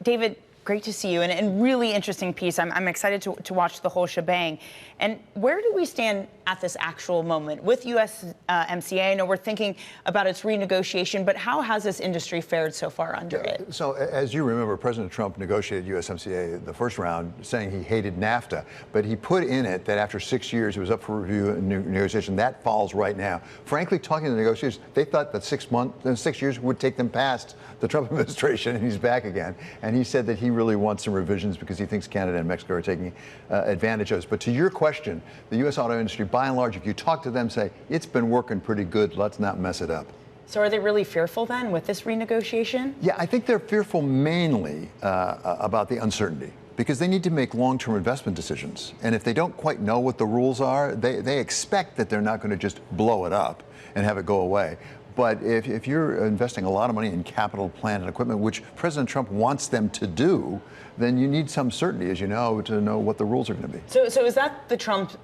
David, great to see you, and really interesting piece. I'm excited to watch the whole shebang. And where do we stand at this actual moment with USMCA? I know we're thinking about its renegotiation, but how has this industry fared so far under it? So as you remember, President Trump negotiated USMCA the first round, saying he hated NAFTA, but he put in it that after 6 years it was up for review and negotiation. That falls right now. Frankly, talking to the negotiators, they thought that 6 years would take them past the Trump administration, and he's back again. And he said that he really wants some revisions because he thinks Canada and Mexico are taking advantage of us. But to your question, the U.S. auto industry, by and large, if you talk to them, say, it's been working pretty good, let's not mess it up. So are they really fearful then with this renegotiation? Yeah, I think they're fearful mainly about the uncertainty, because they need to make long-term investment decisions. And if they don't quite know what the rules are, they expect that they're not going to just blow it up and have it go away. But if you're investing a lot of money in capital, plant, and equipment, which President Trump wants them to do, then you need some certainty, as you know, to know what the rules are going to be. So is that the Trump's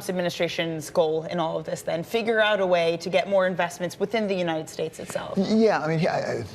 administration's goal in all of this then? Figure out a way to get more investments within the United States itself? Yeah, I mean,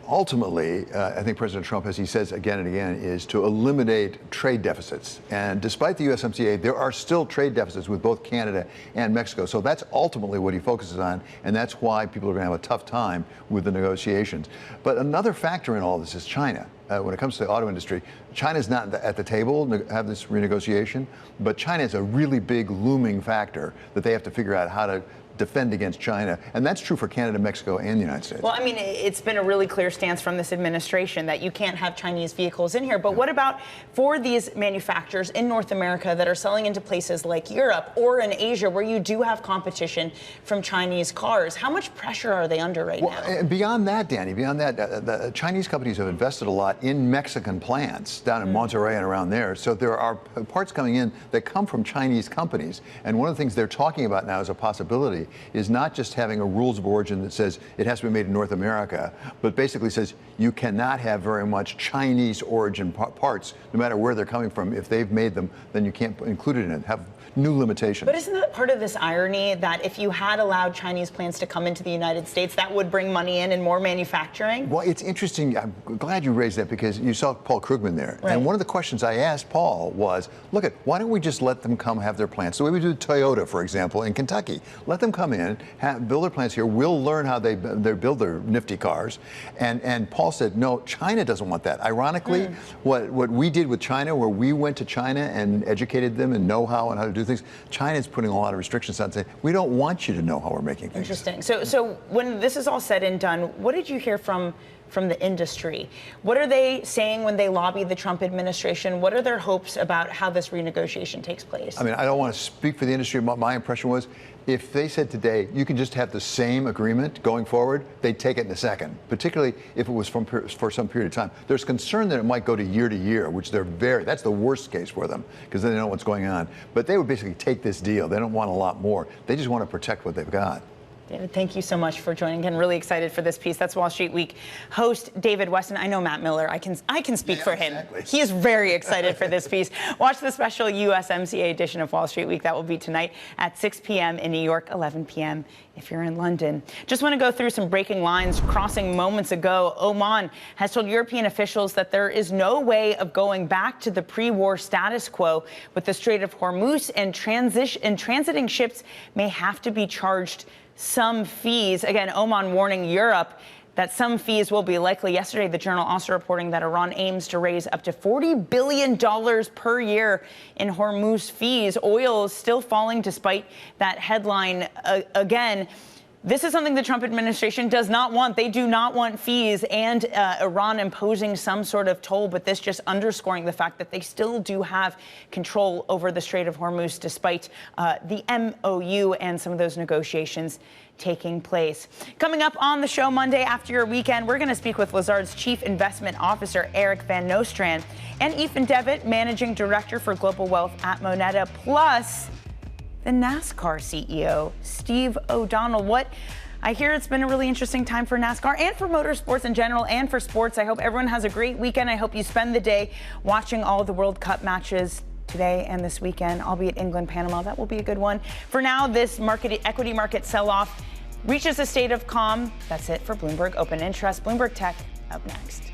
ultimately, I think President Trump, as he says again and again, is to eliminate trade deficits. And despite the USMCA, there are still trade deficits with both Canada and Mexico. So that's ultimately what he focuses on, and that's why people are going to have a tough time with the negotiations. But another factor in all this is China. When it comes to the auto industry, China's not at the table to have this renegotiation, but China is a really big looming factor that they have to figure out how to defend against China. And that's true for Canada, Mexico, and the United States. Well, I mean, it's been a really clear stance from this administration that you can't have Chinese vehicles in here. But what about for these manufacturers in North America that are selling into places like Europe or in Asia where you do have competition from Chinese cars? How much pressure are they under right now? Beyond that, Dani, the Chinese companies have invested a lot in Mexican plants down in Monterrey and around there. So there are parts coming in that come from Chinese companies. And one of the things they're talking about now as a possibility is not just having a rules of origin that says it has to be made in North America, but basically says you cannot have very much Chinese origin parts, no matter where they're coming from. If they've made them, then you can't include it in it. Have new limitations. But isn't that part of this irony that if you had allowed Chinese plants to come into the United States, that would bring money in and more manufacturing? Well, it's interesting. I'm glad you raised that because you saw Paul Krugman there. Right. And one of the questions I asked Paul was, look, why don't we just let them come have their plants? The way we do Toyota, for example, in Kentucky. Let them come in, build their plants here. We'll learn how they build their nifty cars. And Paul said, no, China doesn't want that. Ironically, what we did with China, where we went to China and educated them and know-how and how to do things, China's putting a lot of restrictions on saying, we don't want you to know how we're making things. Interesting. So when this is all said and done, what did you hear from the industry? What are they saying when they lobby the Trump administration? What are their hopes about how this renegotiation takes place? I mean, I don't want to speak for the industry. My impression was, if they said today you can just have the same agreement going forward, they'd take it in a second, particularly if it was for some period of time. There's concern that it might go to year, which that's the worst case for them, because then they know what's going on. But they would basically take this deal. They don't want a lot more. They just want to protect what they've got. David, thank you so much for joining. Again, really excited for this piece. That's Wall Street Week host David Westin. I know Matt Miller. I can speak for him. Exactly. He is very excited for this piece. Watch the special USMCA edition of Wall Street Week. That will be tonight at 6 p.m. in New York, 11 p.m. if you're in London. Just want to go through some breaking lines crossing moments ago. Oman has told European officials that there is no way of going back to the pre-war status quo with the Strait of Hormuz, and transiting ships may have to be charged some fees. Again, Oman warning Europe that some fees will be likely. Yesterday, the Journal also reporting that Iran aims to raise up to $40 billion per year in Hormuz fees. Oil is still falling despite that headline. Again, this is something the Trump administration does not want. They do not want fees and Iran imposing some sort of toll, but this just underscoring the fact that they still do have control over the Strait of Hormuz despite the MOU and some of those negotiations taking place. Coming up on the show Monday after your weekend, we're going to speak with Lazard's Chief Investment Officer, Eric Van Nostrand, and Ethan Devitt, Managing Director for Global Wealth at Moneta, plus the NASCAR CEO, Steve O'Donnell. I hear it's been a really interesting time for NASCAR and for motorsports in general and for sports. I hope everyone has a great weekend. I hope you spend the day watching all the World Cup matches today and this weekend. I'll be at England, Panama. That will be a good one. For now, this equity market sell-off reaches a state of calm. That's it for Bloomberg Open Interest. Bloomberg Tech up next.